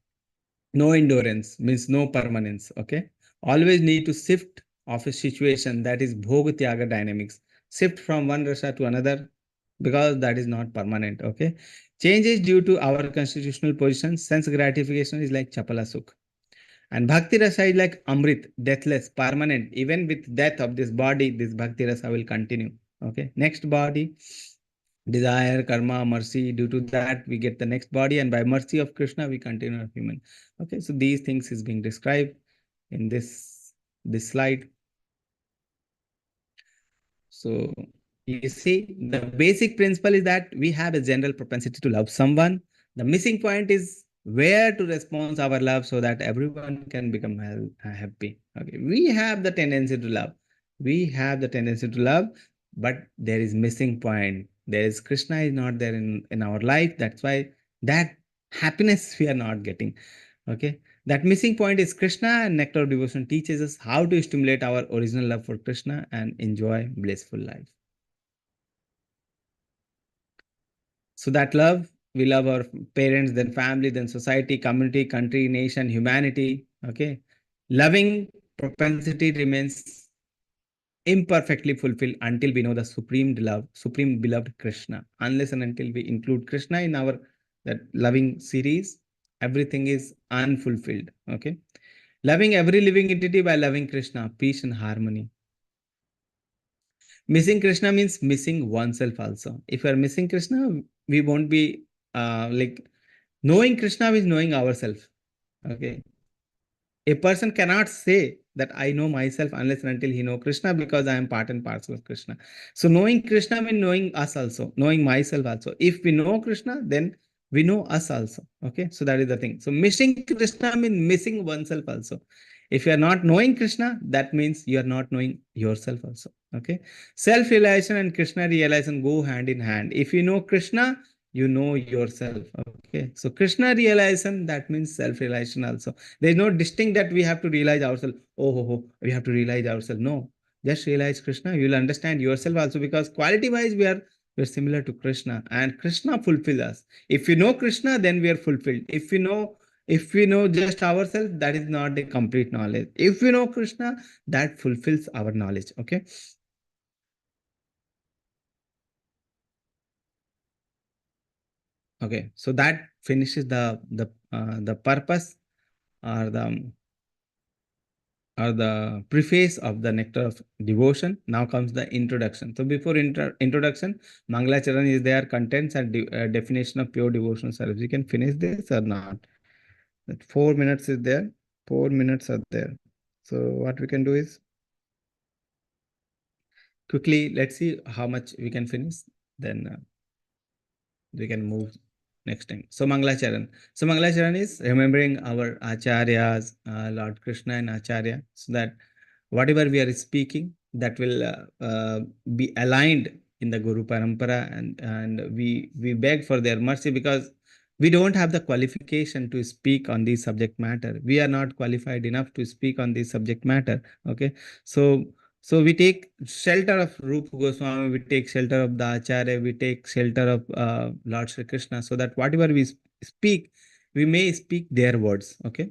No endurance means no permanence. Okay, always need to shift of a situation, that is bhoga tyaga dynamics, shift from one rasa to another, because that is not permanent. Okay, changes due to our constitutional position. Sense gratification is like chapala sukh, and bhakti rasa is like amrit, deathless, permanent. Even with death of this body, this bhakti rasa will continue. Okay, next body, desire, karma, mercy. Due to that, we get the next body, and by mercy of Krishna, we continue our human. Okay, so these things is being described in this slide. So you see, the basic principle is that we have a general propensity to love someone. The missing point is where to respond our love so that everyone can become happy. Okay, we have the tendency to love. We have the tendency to love, but there is missing point. There is Krishna is not there in our life. That's why that happiness we are not getting. Okay, that missing point is Krishna, and Nectar of Devotion teaches us how to stimulate our original love for Krishna and enjoy blissful life. So that love, we love our parents, then family, then society, community, country, nation, humanity. Okay, loving propensity remains imperfectly fulfilled until we know the supreme beloved Krishna. Unless and until we include Krishna in our that loving series, everything is unfulfilled. Okay, loving every living entity by loving Krishna, peace and harmony. Missing Krishna means missing oneself also. If we are missing Krishna, we won't be like knowing Krishna is knowing ourselves. Okay, a person cannot say that I know myself unless and until he know Krishna, because I am part and parcel of Krishna. So knowing Krishna means knowing us also, knowing myself also. If we know Krishna, then we know us also. Okay, so that is the thing. So missing Krishna means missing oneself also. If you are not knowing Krishna, that means you are not knowing yourself also. Okay, self realization and Krishna realization go hand in hand. If you know Krishna, you know yourself. Okay, so Krishna realization, that means self realization also. There is no distinct that we have to realize ourselves. Oh, we have to realize ourselves. No, just realize Krishna. You will understand yourself also, because quality wise we are similar to Krishna, and Krishna fulfills us. If we know Krishna, then we are fulfilled. If we know just ourselves, that is not the complete knowledge. If we know Krishna, that fulfills our knowledge. Okay. Okay. So that finishes the purpose or the or the preface of the nectar of devotion. Now comes the introduction. So before introduction, Mangalacharan is there, contents and definition of pure devotional service. You can finish this or not. That 4 minutes is there. 4 minutes are there. So what we can do is quickly, let's see how much we can finish. Then we can move next time. So Mangalacharan. So Mangalacharan is remembering our Acharyas, Lord Krishna and Acharya, so that whatever we are speaking, that will be aligned in the Guru Parampara, and we beg for their mercy, because we don't have the qualification to speak on this subject matter. We are not qualified enough to speak on this subject matter. Okay, so we take shelter of Rupa Goswami, we take shelter of the Acharya, we take shelter of Lord Sri Krishna, so that whatever we speak, we may speak their words. Okay,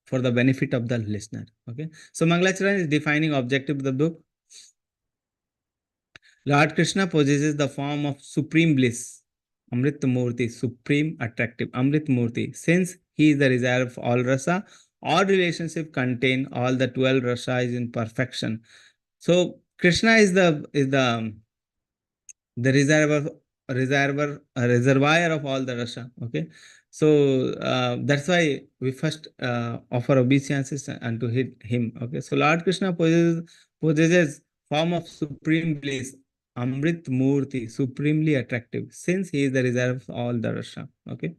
for the benefit of the listener. Okay, so Mangalacharan is defining objective of the book. Lord Krishna possesses the form of supreme bliss, Amrit Murti, supreme attractive, Amrit Murti. Since he is the desire of all rasa, all relationship contain all the 12 rasa is in perfection. So Krishna is the reservoir of all the rasa. Okay, so that's why we first offer obeisances unto him. Okay, so Lord Krishna possesses form of supreme bliss, Amrit Murti, supremely attractive, since he is the reserve of all the rasa. Okay,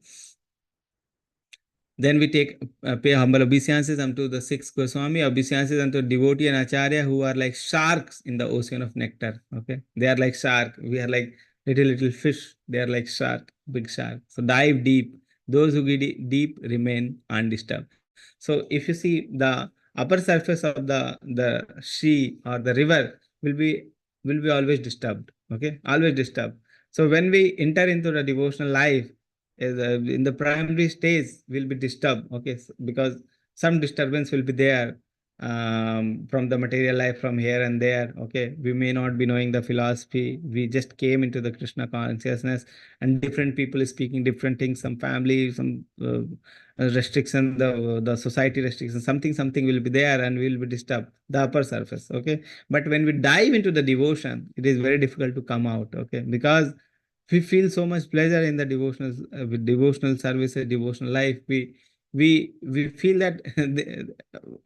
then we pay humble obeisances unto the six Goswami, obeisances unto devotee and Acharya, who are like sharks in the ocean of nectar. Okay, they are like shark. We are like little fish. They are like shark, big shark. So dive deep. Those who get deep remain undisturbed. So if you see the upper surface of the sea or the river will be always disturbed. Okay, always disturbed. So when we enter into the devotional life, in the primary stage will be disturbed. Okay, because some disturbance will be there from the material life, from here and there. Okay, we may not be knowing the philosophy. We just came into the Krishna consciousness, and different people is speaking different things. Some family, some restriction, the society restriction, something will be there, and we will be disturbed, the upper surface. Okay, but when we dive into the devotion, it is very difficult to come out. Okay, because we feel so much pleasure in the with devotional services, devotional life. We feel that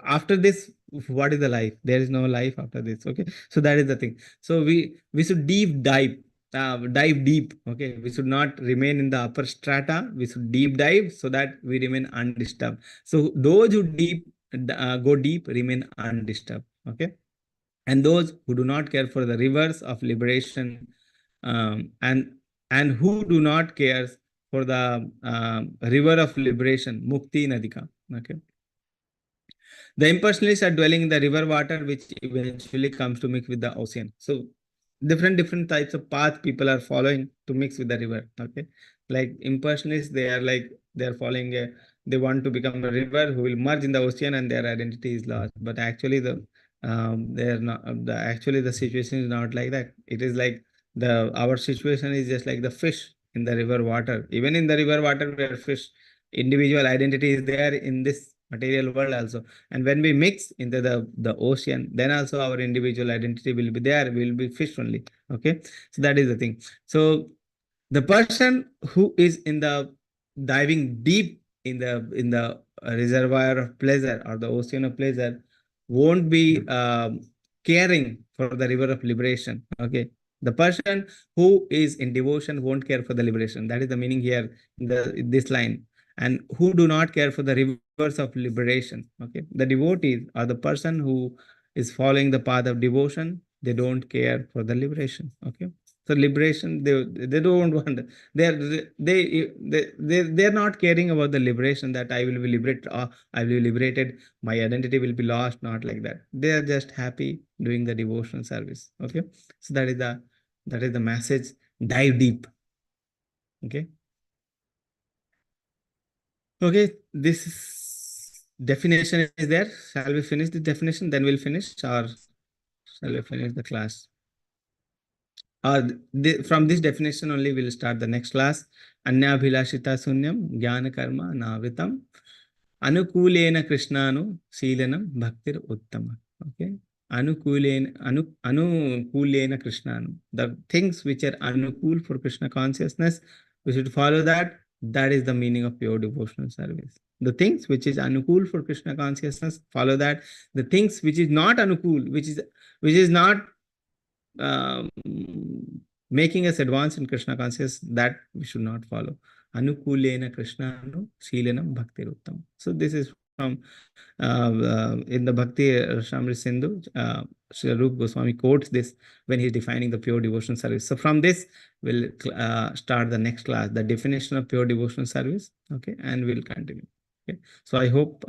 after this, what is the life? There is no life after this. Okay, so that is the thing. So we should dive deep. Okay, we should not remain in the upper strata. We should deep dive, so that we remain undisturbed. So those who go deep remain undisturbed. Okay, and those who do not care for the rivers of liberation, um, and who do not care for the river of liberation, Mukti Nadika. Okay, the impersonalists are dwelling in the river water, which eventually comes to mix with the ocean. So different types of path people are following to mix with the river. Okay, like impersonalists, they are following they want to become a river who will merge in the ocean, and their identity is lost. But actually they are not actually the situation is not like that. It is like the our situation is just like the fish in the river water. Even in the river water, where fish individual identity is there in this material world also, and when we mix into the ocean, then also our individual identity will be there. We will be fish only. Okay, so that is the thing. So the person who is in the diving deep in the reservoir of pleasure, or the ocean of pleasure, won't be caring for the river of liberation. Okay, the person who is in devotion won't care for the liberation. That is the meaning here in this line. And who do not care for the rivers of liberation. Okay, the devotees, or the person who is following the path of devotion, they don't care for the liberation. Okay, so liberation, they don't want. They're not caring about the liberation, that I will be liberated, or I will be liberated, my identity will be lost. Not like that. They are just happy doing the devotional service. Okay, so that is the message. Dive deep. Okay. Okay, this definition is there. Shall we finish the definition? Then we'll finish, or shall we finish the class? From this definition only we'll start the next class. Anya bhilashita sunyam jnana karma navritam Anukulena Krishnanu Silanam Bhaktir Uttama. Okay. Anukulena Krishnanu. The things which are anukul for Krishna consciousness, we should follow that. That is the meaning of pure devotional service. The things which is anukul for Krishna consciousness, follow that. The things which is not anukul, which is not um, making us advance in Krishna consciousness, that we should not follow. Anukulena Krishnanu Shilanam Bhakti Uttam. So this is from in the Bhakti Shamri Sindhu, Sri Rupa Goswami quotes this when he's defining the pure devotional service. So from this, we'll start the next class, the definition of pure devotional service. Okay, and we'll continue. Okay, so I hope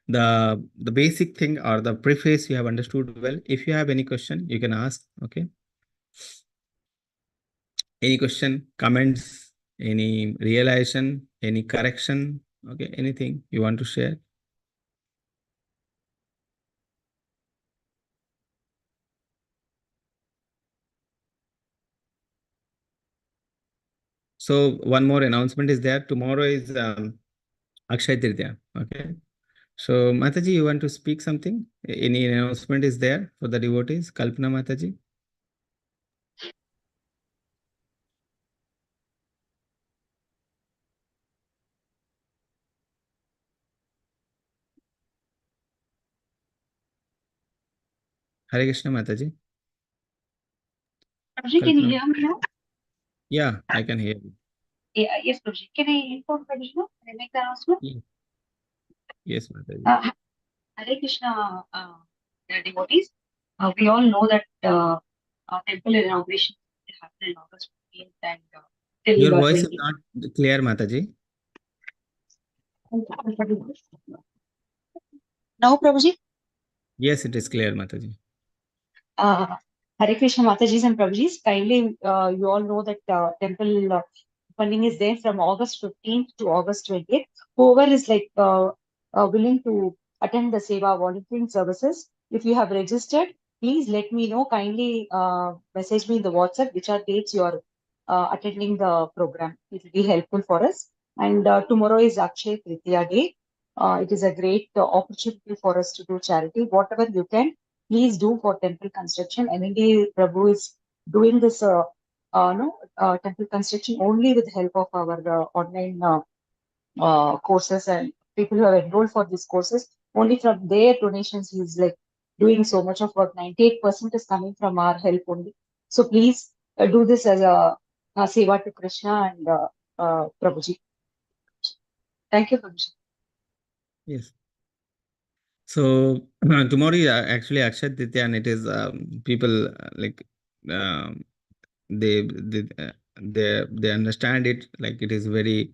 the basic thing or the preface you have understood well. If you have any question, you can ask. Okay, any question, comments, any realization, any correction, okay, anything you want to share. So one more announcement is there. Tomorrow is Akshay Tirtya. Okay. So Mataji, you want to speak something? Any announcement is there for the devotees? Kalpana Mataji. Hare Krishna Mataji. Prabhuji, can you Kalpana. hear me now? Yeah, I can hear you. Yeah, yes, Prabhuji. Can I inform Prabhuji now? Can I make the announcement? Yes, Mataji. Hare Krishna, devotees. We all know that temple inauguration will happen in August 15th and Your till voice is 20th. not clear, Mataji. Now, Prabhuji? Yes, it is clear, Mataji. Hare Krishna Matajis and Prabhujis, kindly you all know that temple funding is there from August 15th to August 20th. Whoever is willing to attend the Seva volunteering services, if you have registered, please let me know. Kindly message me in the WhatsApp which are dates you are attending the program. It will be helpful for us. And tomorrow is Akshay Tritiya Day. It is a great opportunity for us to do charity. Whatever you can, please do for temple construction. MND Prabhu is doing this temple construction only with the help of our online courses and people who have enrolled for these courses. Only from their donations, he's like doing so much of work. 98% is coming from our help only. So please do this as a seva to Krishna and Prabhuji. Thank you, Prabhuji. Yes. So tomorrow is actually Akshay Tritiya, and it is people like um, they understand it like it is very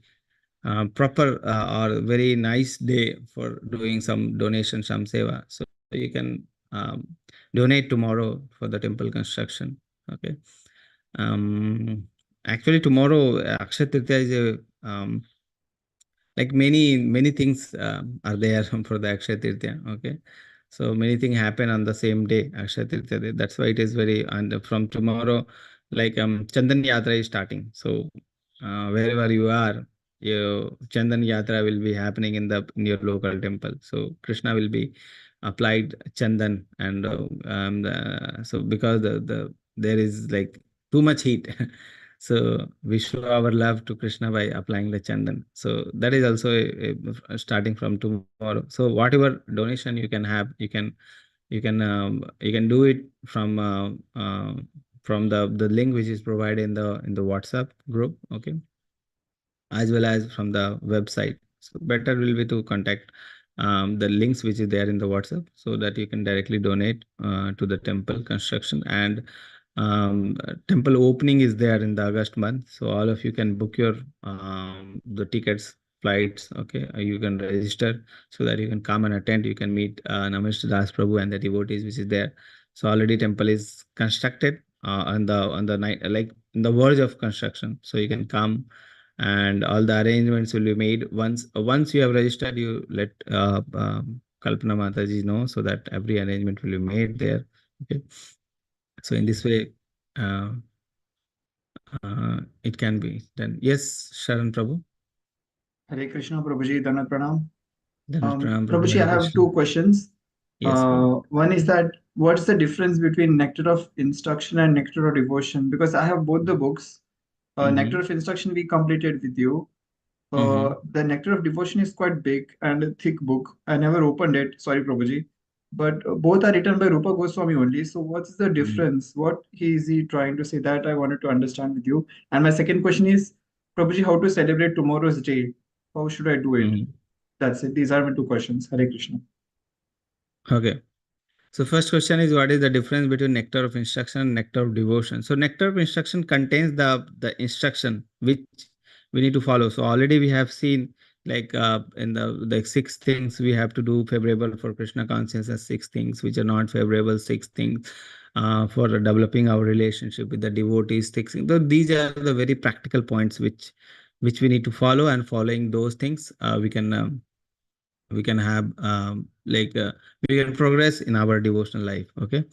proper or very nice day for doing some donation, some seva. So you can donate tomorrow for the temple construction. Okay. Um, Actually, tomorrow Akshay Tritiya is a like many things are there for the Akshay Tirtya. Okay, so many things happen on the same day, Akshay Tirtya day. That's why it is very, and from tomorrow, like Chandan Yatra is starting. So wherever you are, your Chandan Yatra will be happening in your local temple. So Krishna will be applied Chandan, and so because there is like too much heat. So we show our love to Krishna by applying the chandan. So that is also starting from tomorrow. So whatever donation you can have, you can do it from the link which is provided in the WhatsApp group. Okay, as well as from the website. So better will be to contact the links which is there in the WhatsApp so that you can directly donate to the temple construction. And temple opening is there in the August month. So all of you can book your the tickets, flights. Okay, you can register so that you can come and attend. You can meet Namaste Das Prabhu and the devotees which is there. So already temple is constructed on the night, like in the verge of construction. So you can come and all the arrangements will be made. Once you have registered, you let Kalpana Mataji know so that every arrangement will be made there. Okay, so in this way uh, it can be done. Yes, Sharan Prabhu. Hare Krishna, Prabhuji, Danat Pranam. Dhanat Pranam, Prabhu. Prabhuji, Hare I have Krishna. two questions. Yes, Prabhu. One is that what's the difference between Nectar of Instruction and Nectar of Devotion? Because I have both the books. Nectar Mm-hmm. of Instruction we completed with you. Mm-hmm. The Nectar of Devotion is quite big and a thick book. I never opened it. Sorry, Prabhuji. But both are written by Rupa Goswami only. So what's the difference? What is he trying to say? That I wanted to understand with you. And my second question is, Prabhuji, how to celebrate tomorrow's day? How should I do it? Mm-hmm. That's it. These are my two questions. Hare Krishna. Okay. So first question is, what is the difference between nectar of instruction and nectar of devotion? So nectar of instruction contains the instruction which we need to follow. So already we have seen, like, in the six things we have to do favorable for Krishna consciousness, six things which are not favorable, six things for developing our relationship with the devotees, six things. So these are the very practical points which we need to follow, and following those things we can have, we can progress in our devotional life. Okay.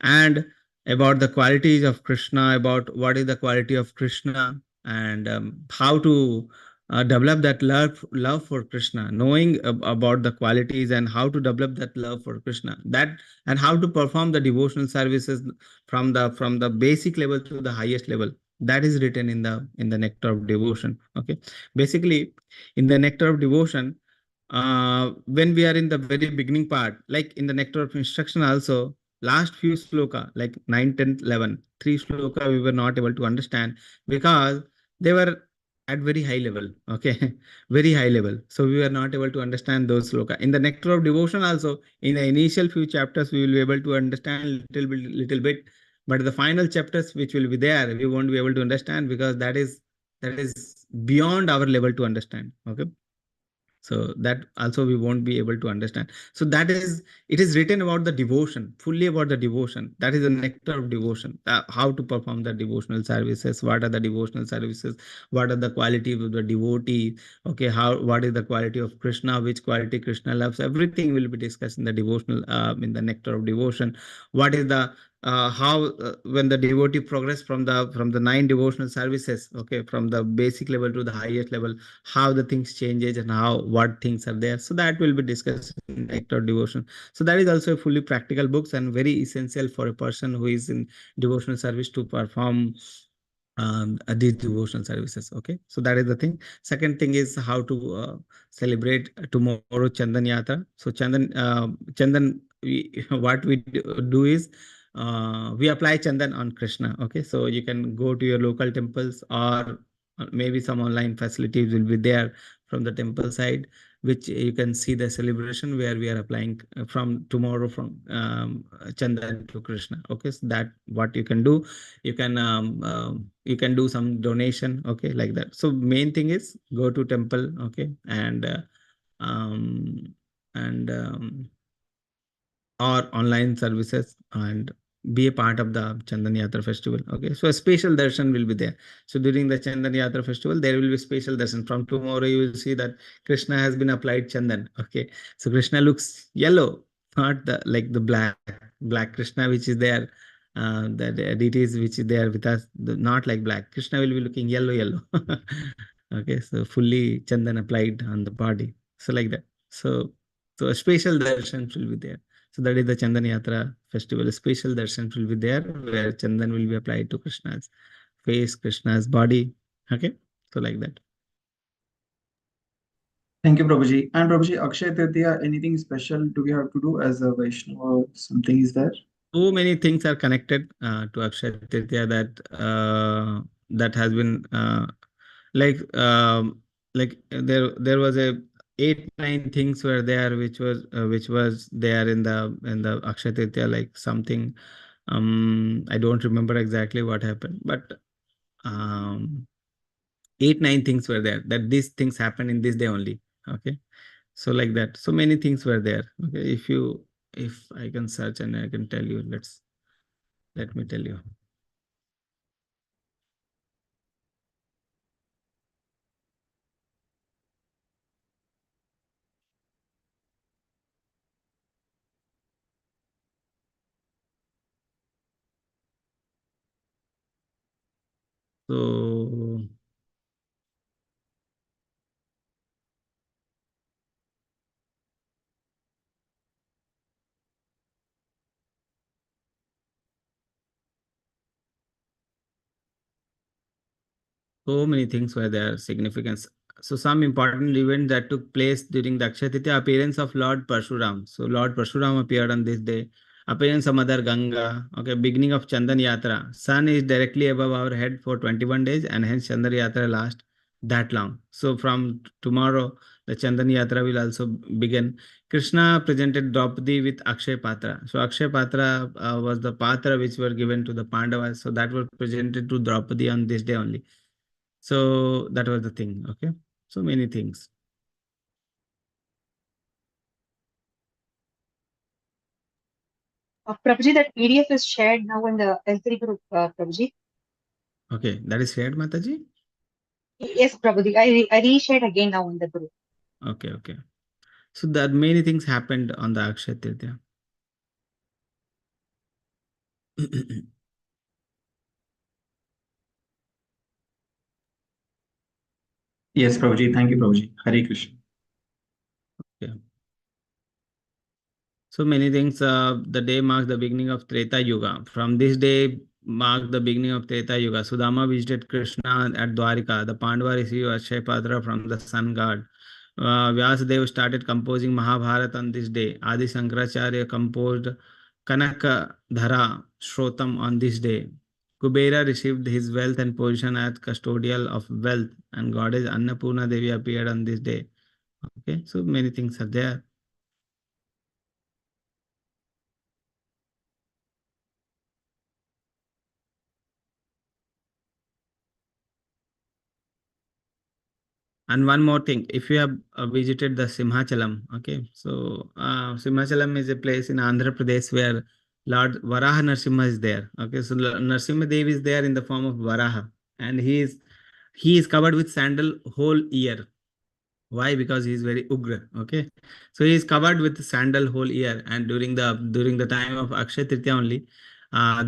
And about the qualities of Krishna, about what is the quality of Krishna, and how to develop that love for Krishna, knowing about the qualities and how to develop that love for Krishna, that, and how to perform the devotional services from the basic level to the highest level, that is written in the nectar of devotion. Okay. Basically, in the nectar of devotion, when we are in the very beginning part, like in the nectar of instruction also, last few sloka, like 9, 10, 11, three sloka we were not able to understand because they were at very high level. Okay. Very high level, so we were not able to understand those sloka. In the nectar of devotion also, in the initial few chapters we will be able to understand little bit, but the final chapters which will be there, we won't be able to understand, because that is beyond our level to understand. Okay. So that also we won't be able to understand. So that is, it is written about the devotion, fully about the devotion. That is the nectar of devotion, how to perform the devotional services, what are the devotional services, what are the quality of the devotee. Okay. What is the quality of Krishna, which quality Krishna loves, everything will be discussed in the devotional, in the nectar of devotion. What is the how when the devotee progress from the nine devotional services, okay, from the basic level to the highest level, how the things changes and how what things are there. So that will be discussed in nectar of devotion. So that is also a fully practical books and very essential for a person who is in devotional service to perform these devotional services. Okay. So that is the thing. Second thing is how to celebrate tomorrow Chandan Yatra. So Chandan, what we do is, we apply Chandan on Krishna. Okay. So you can go to your local temples, or maybe some online facilities will be there from the temple side, which you can see the celebration where we are applying from tomorrow, from Chandan to Krishna. Okay. So that what you can do. You can do some donation. Okay. Like that. So main thing is go to temple. Okay. Um and or online services, and be a part of the Chandan Yatra festival. Okay. So a special darshan will be there. So during the Chandan Yatra festival, there will be special darshan. From tomorrow, you will see that Krishna has been applied Chandan. Okay. So Krishna looks yellow, not the like the black Krishna, which is there. The deities which is there with us, not like black. Krishna will be looking yellow. Okay. So fully Chandan applied on the body. So like that. So a special darshan will be there. So that is the Chandan Yatra festival. A special darshan will be there where Chandan will be applied to Krishna's face, Krishna's body. Okay. So like that. Thank you, Prabhuji. And Prabhuji, Akshay Tritiya, anything special do we have to do as a Vaishnava or something is there? So many things are connected to Akshay Tritiya, that has been like there was a 8, 9 things were there which was there in the Akshay Tritiya, like something. I don't remember exactly what happened, but um 8, 9 things were there, that these things happen in this day only. Okay. So like that, so many things were there. Okay. If I can search and I can tell you, let me tell you. So So many things were there, significance. So some important events that took place during the Akshaya Tritiya: appearance of Lord Parshuram. So Lord Parshuram appeared on this day. Appearance of Mother Ganga. Okay, beginning of Chandan Yatra. Sun is directly above our head for 21 days, and hence Chandan Yatra lasts that long. So from tomorrow, the Chandan Yatra will also begin. Krishna presented Draupadi with Akshay Patra. So Akshay Patra was the Patra which were given to the Pandavas. So that was presented to Draupadi on this day only. So that was the thing. Okay. So many things. Prabhuji, that PDF is shared now in the L3 group, Prabhuji. Okay. That is shared, Mataji? Yes, Prabhuji. I reshared again now in the group. Okay. Okay. So that many things happened on the Akshaya Tritiya. Yes, Prabhuji. Thank you, Prabhuji. Hare Krishna. Yeah. So many things. The day marks the beginning of Treta Yuga. From this day marked the beginning of Treta Yuga. Sudama visited Krishna at Dwarika. The Pandava received Akshay Patra from the sun god. Vyasadeva started composing Mahabharata on this day. Adi Shankaracharya composed Kanaka Dhara Shrotam on this day. Kubera received his wealth and position as custodial of wealth, and goddess Annapurna Devi appeared on this day. Okay, so many things are there. And one more thing, if you have visited the Simhachalam, okay, so Simhachalam is a place in Andhra Pradesh where Lord Varaha Narsimha is there. Okay, so Narsimha Dev is there in the form of Varaha, and he is covered with sandal whole year. Why? Because he is very ugra. Okay, so he is covered with sandal whole year, and during the time of Akshay Tritiya only,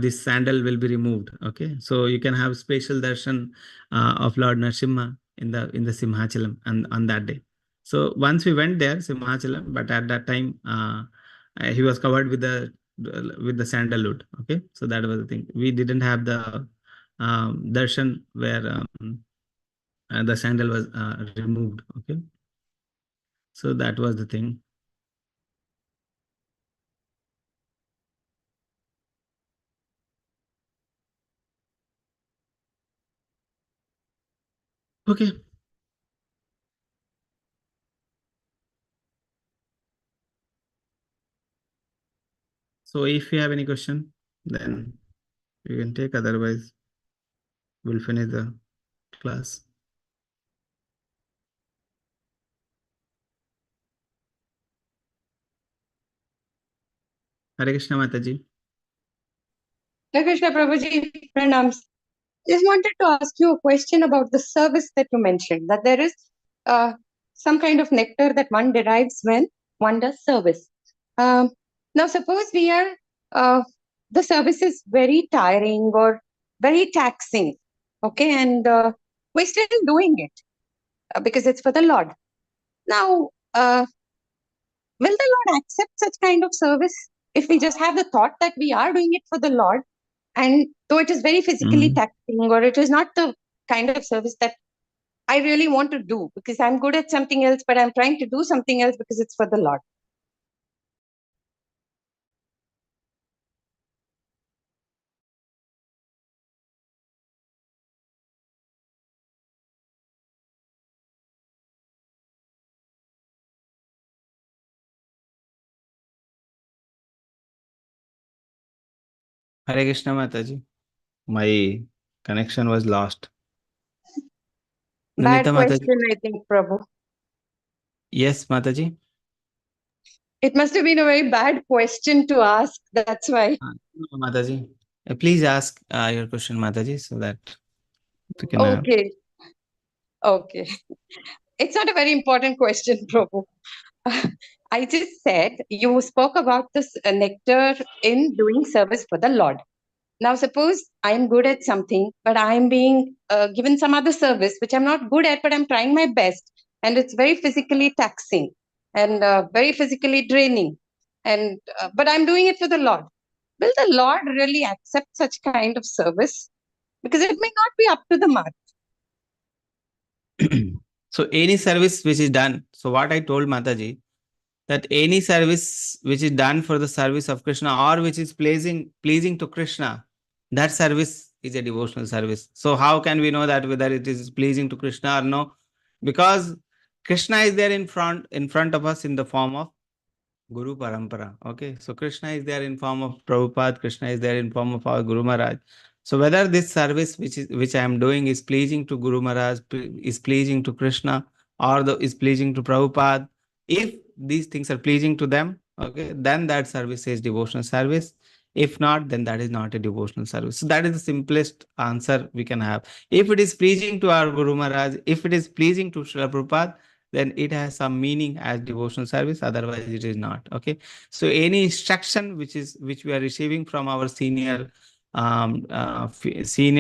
this sandal will be removed. Okay, so you can have special darshan of Lord Narsimha in the Simhachalam and on that day. So once we went there, Simhachalam, but at that time he was covered with the sandalwood. Okay, so that was the thing. We didn't have the darshan where the sandal was removed. Okay, so that was the thing. Okay. So if you have any question, then you can take. Otherwise, we'll finish the class. Hare Krishna Mataji. Hare Krishna Prabhuji, pranams. Just wanted to ask you a question about the service that you mentioned, that there is some kind of nectar that one derives when one does service. Now, suppose the service is very tiring or very taxing, okay, and we're still doing it because it's for the Lord. Now, will the Lord accept such kind of service if we just have the thought that we are doing it for the Lord? And though it is very physically taxing, or it is not the kind of service that I really want to do because I'm good at something else, but I'm trying to do something else because it's for the Lord. Hare Krishna Mataji. My connection was lost. Bad Nandita Mataji. question, I think, Prabhu. Yes, Mataji. It must have been a very bad question to ask. That's why. No, Mataji. Please ask your question, Mataji, so that we can. Okay. Okay. It's not a very important question, Prabhu. I just said you spoke about this nectar in doing service for the Lord. Now, suppose I'm good at something, but I'm being given some other service which I'm not good at, but I'm trying my best, and it's very physically taxing and very physically draining. And but I'm doing it for the Lord. Will the Lord really accept such kind of service? Because it may not be up to the mark. So any service which is done, so what I told Mataji, that any service which is done for the service of Krishna or which is pleasing to Krishna, that service is a devotional service. So how can we know that whether it is pleasing to Krishna or no? Because Krishna is there in front of us in the form of Guru Parampara. Okay, so Krishna is there in form of Prabhupada, Krishna is there in form of our Guru Maharaj. So whether this service which I am doing is pleasing to Guru Maharaj, is pleasing to Krishna, or is pleasing to Prabhupada, if these things are pleasing to them, okay, then that service is devotional service. If not, then that is not a devotional service. So that is the simplest answer we can have. If it is pleasing to our Guru Maharaj, if it is pleasing to Srila Prabhupada, then it has some meaning as devotional service, otherwise it is not. Okay, so any instruction which we are receiving from our senior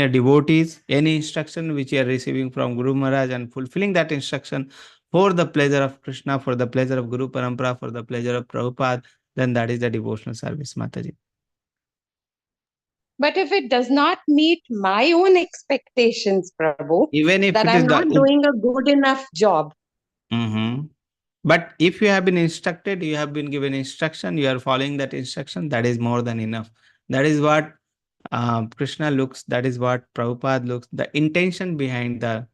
devotees, any instruction which we are receiving from Guru Maharaj and fulfilling that instruction for the pleasure of Krishna, for the pleasure of Guru Parampara, for the pleasure of Prabhupada, then that is the devotional service, Mataji. But if it does not meet my own expectations, Prabhu, Even if that it I'm is not doing a good enough job. But if you have been instructed, you have been given instruction, you are following that instruction, that is more than enough. That is what Krishna looks, that is what Prabhupada looks, the intention behind the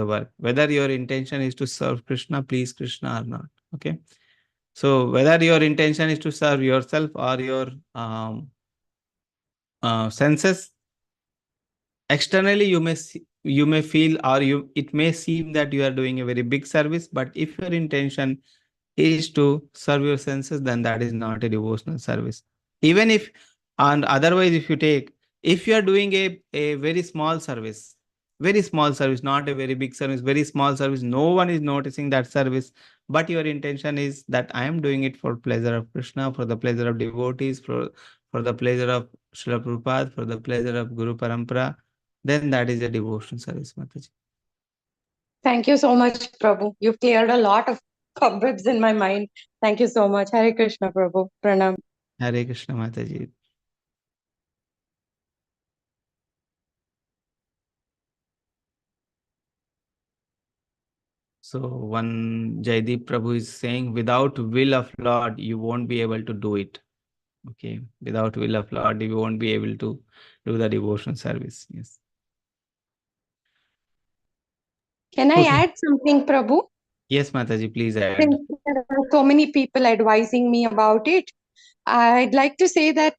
work. Whether your intention is to serve Krishna, please Krishna or not. Okay. So whether your intention is to serve yourself or your senses, externally you may feel, or it may seem that you are doing a very big service, but if your intention is to serve your senses, then that is not a devotional service. Even if, and otherwise, if you are doing a very small service, not a very big service, very small service, no one is noticing that service, but your intention is that I am doing it for pleasure of Krishna, for the pleasure of devotees, for the pleasure of Srila Prabhupada, for the pleasure of Guru Parampara, then that is a devotional service, Mataji. Thank you so much, Prabhu. You've cleared a lot of cobwebs in my mind. Thank you so much. Hare Krishna, Prabhu. Pranam. Hare Krishna, Mataji. So one Jaideep Prabhu is saying, without will of Lord, you won't be able to do it. Okay, without will of Lord, you won't be able to do the devotion service. Yes. Can I Okay. add something, Prabhu? Yes, Mataji, please add. Since there are so many people advising me about it, I'd like to say that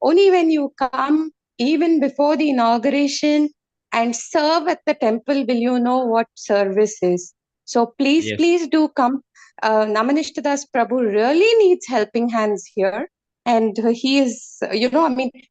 only when you come, even before the inauguration, and serve at the temple, will you know what service is. So please, Yes. please do come. Namanishtadas Prabhu really needs helping hands here. And he is,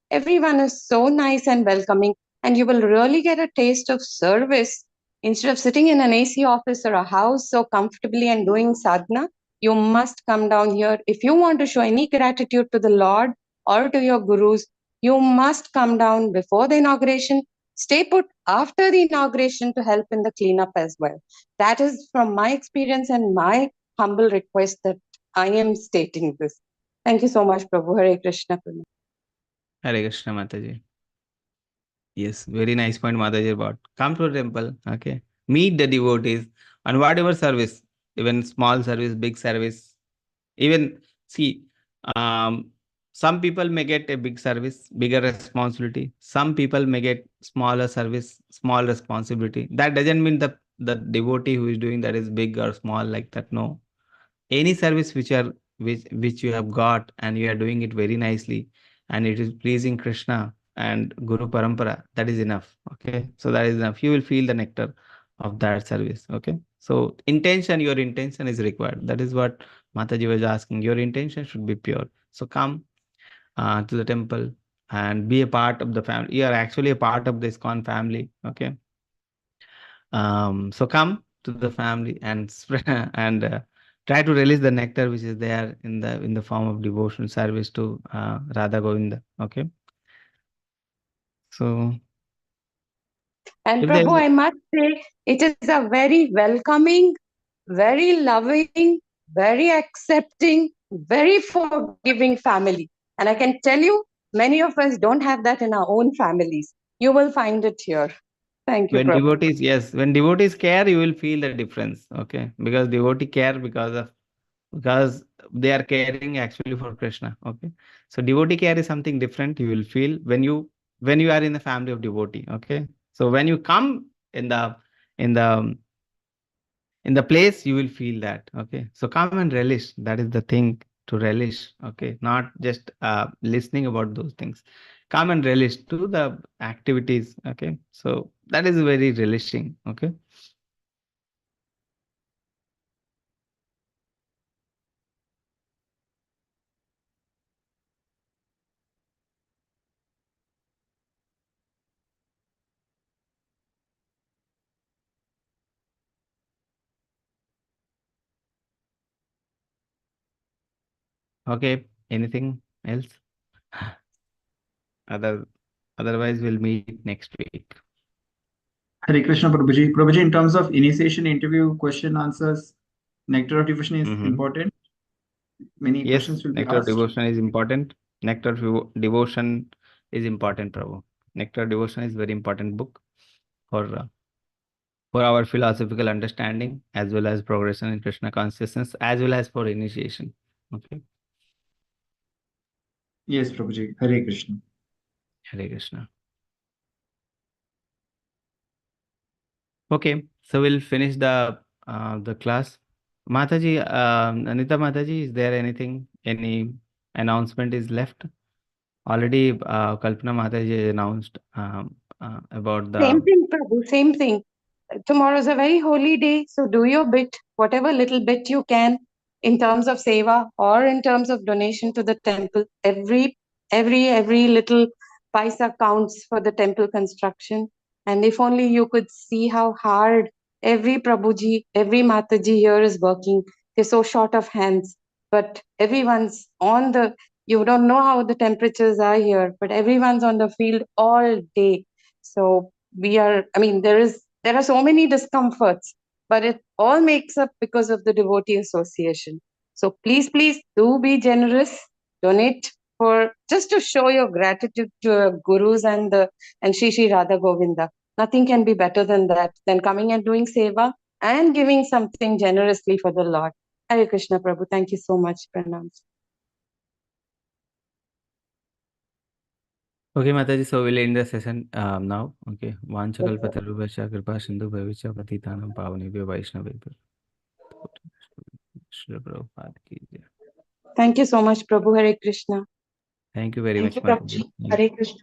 everyone is so nice and welcoming. And you will really get a taste of service. Instead of sitting in an AC office or a house so comfortably and doing sadhana, you must come down here. If you want to show any gratitude to the Lord or to your gurus, you must come down before the inauguration. Stay put after the inauguration to help in the cleanup as well. That is from my experience and my humble request that I am stating this. Thank you so much, Prabhu. Hare Krishna. Hare Krishna, Mataji. Yes, very nice point, Mataji, about come to a temple, okay, meet the devotees, and whatever service, even small service, big service, even see, um, some people may get a big service, bigger responsibility. Some people may get smaller service, small responsibility. That doesn't mean the devotee who is doing that is big or small like that. No, any service which you have got and you are doing it very nicely and it is pleasing Krishna and Guru Parampara, that is enough. Okay, so that is enough. You will feel the nectar of that service. Okay, so your intention is required. That is what Mataji was asking. Your intention should be pure. So come to the temple and be a part of the family. You are actually a part of the ISKCON family. Okay, so come to the family and spread and try to release the nectar which is there in the form of devotional service to Radha Govinda. Okay, so And if there Prabhu, is, I must say, it is a very welcoming, very loving, very accepting, very forgiving family. And I can tell you, many of us don't have that in our own families. You will find it here. Thank you, When Prabhu. devotees, yes, when devotees care, you will feel the difference. Okay, because devotee care because they are caring actually for Krishna. Okay, so devotee care is something different. You will feel when you are in the family of devotee. Okay, so when you come in the in the place, you will feel that. Okay, so come and relish. That is the thing, to relish. Okay, not just listening about those things. Come and relish to the activities. Okay, so that is very relishing. Okay. Okay, anything else? Other Otherwise, we'll meet next week. Hare Krishna Prabhuji. Prabhuji, in terms of initiation, interview, question, answers, nectar of devotion is important. Many Yes, questions will be nectar of asked. devotion is important. Nectar of devotion is important, Prabhu. Nectar of devotion is very important book for our philosophical understanding, as well as progression in Krishna consciousness, as well as for initiation. Okay. Yes, Prabhuji. Hare Krishna. Hare Krishna. Okay, so we'll finish the class. Mataji, Anita Mataji, is there any announcement is left? Already, Kalpana Mataji announced about Same the. thing, Prabhu, same thing. Tomorrow is a very holy day, so do your bit, whatever little bit you can in terms of seva or in terms of donation to the temple. Every little paisa counts for the temple construction. And if only you could see how hard every Prabhuji, every Mataji here is working. They're so short of hands, but everyone's on the, you don't know how the temperatures are here, but everyone's on the field all day. So there are so many discomforts, but it all makes up because of the devotee association. So please do be generous, donate for just to show your gratitude to your gurus and Shri Radha Govinda. Nothing can be better than that, than coming and doing seva and giving something generously for the Lord. Hare Krishna Prabhu, thank you so much. Pranams. Okay, Mataji, so we'll end the session now. Okay. Vanchakalpatarubhasya kripa sindhu bhavicha patitanam pavanebhyo vaishnavebhyo. Shri Prabhupada ki jai. Thank you so much, Prabhu. Hare Krishna. Thank you very Thank much, you, Mataji. Prabhuji. Hare Krishna.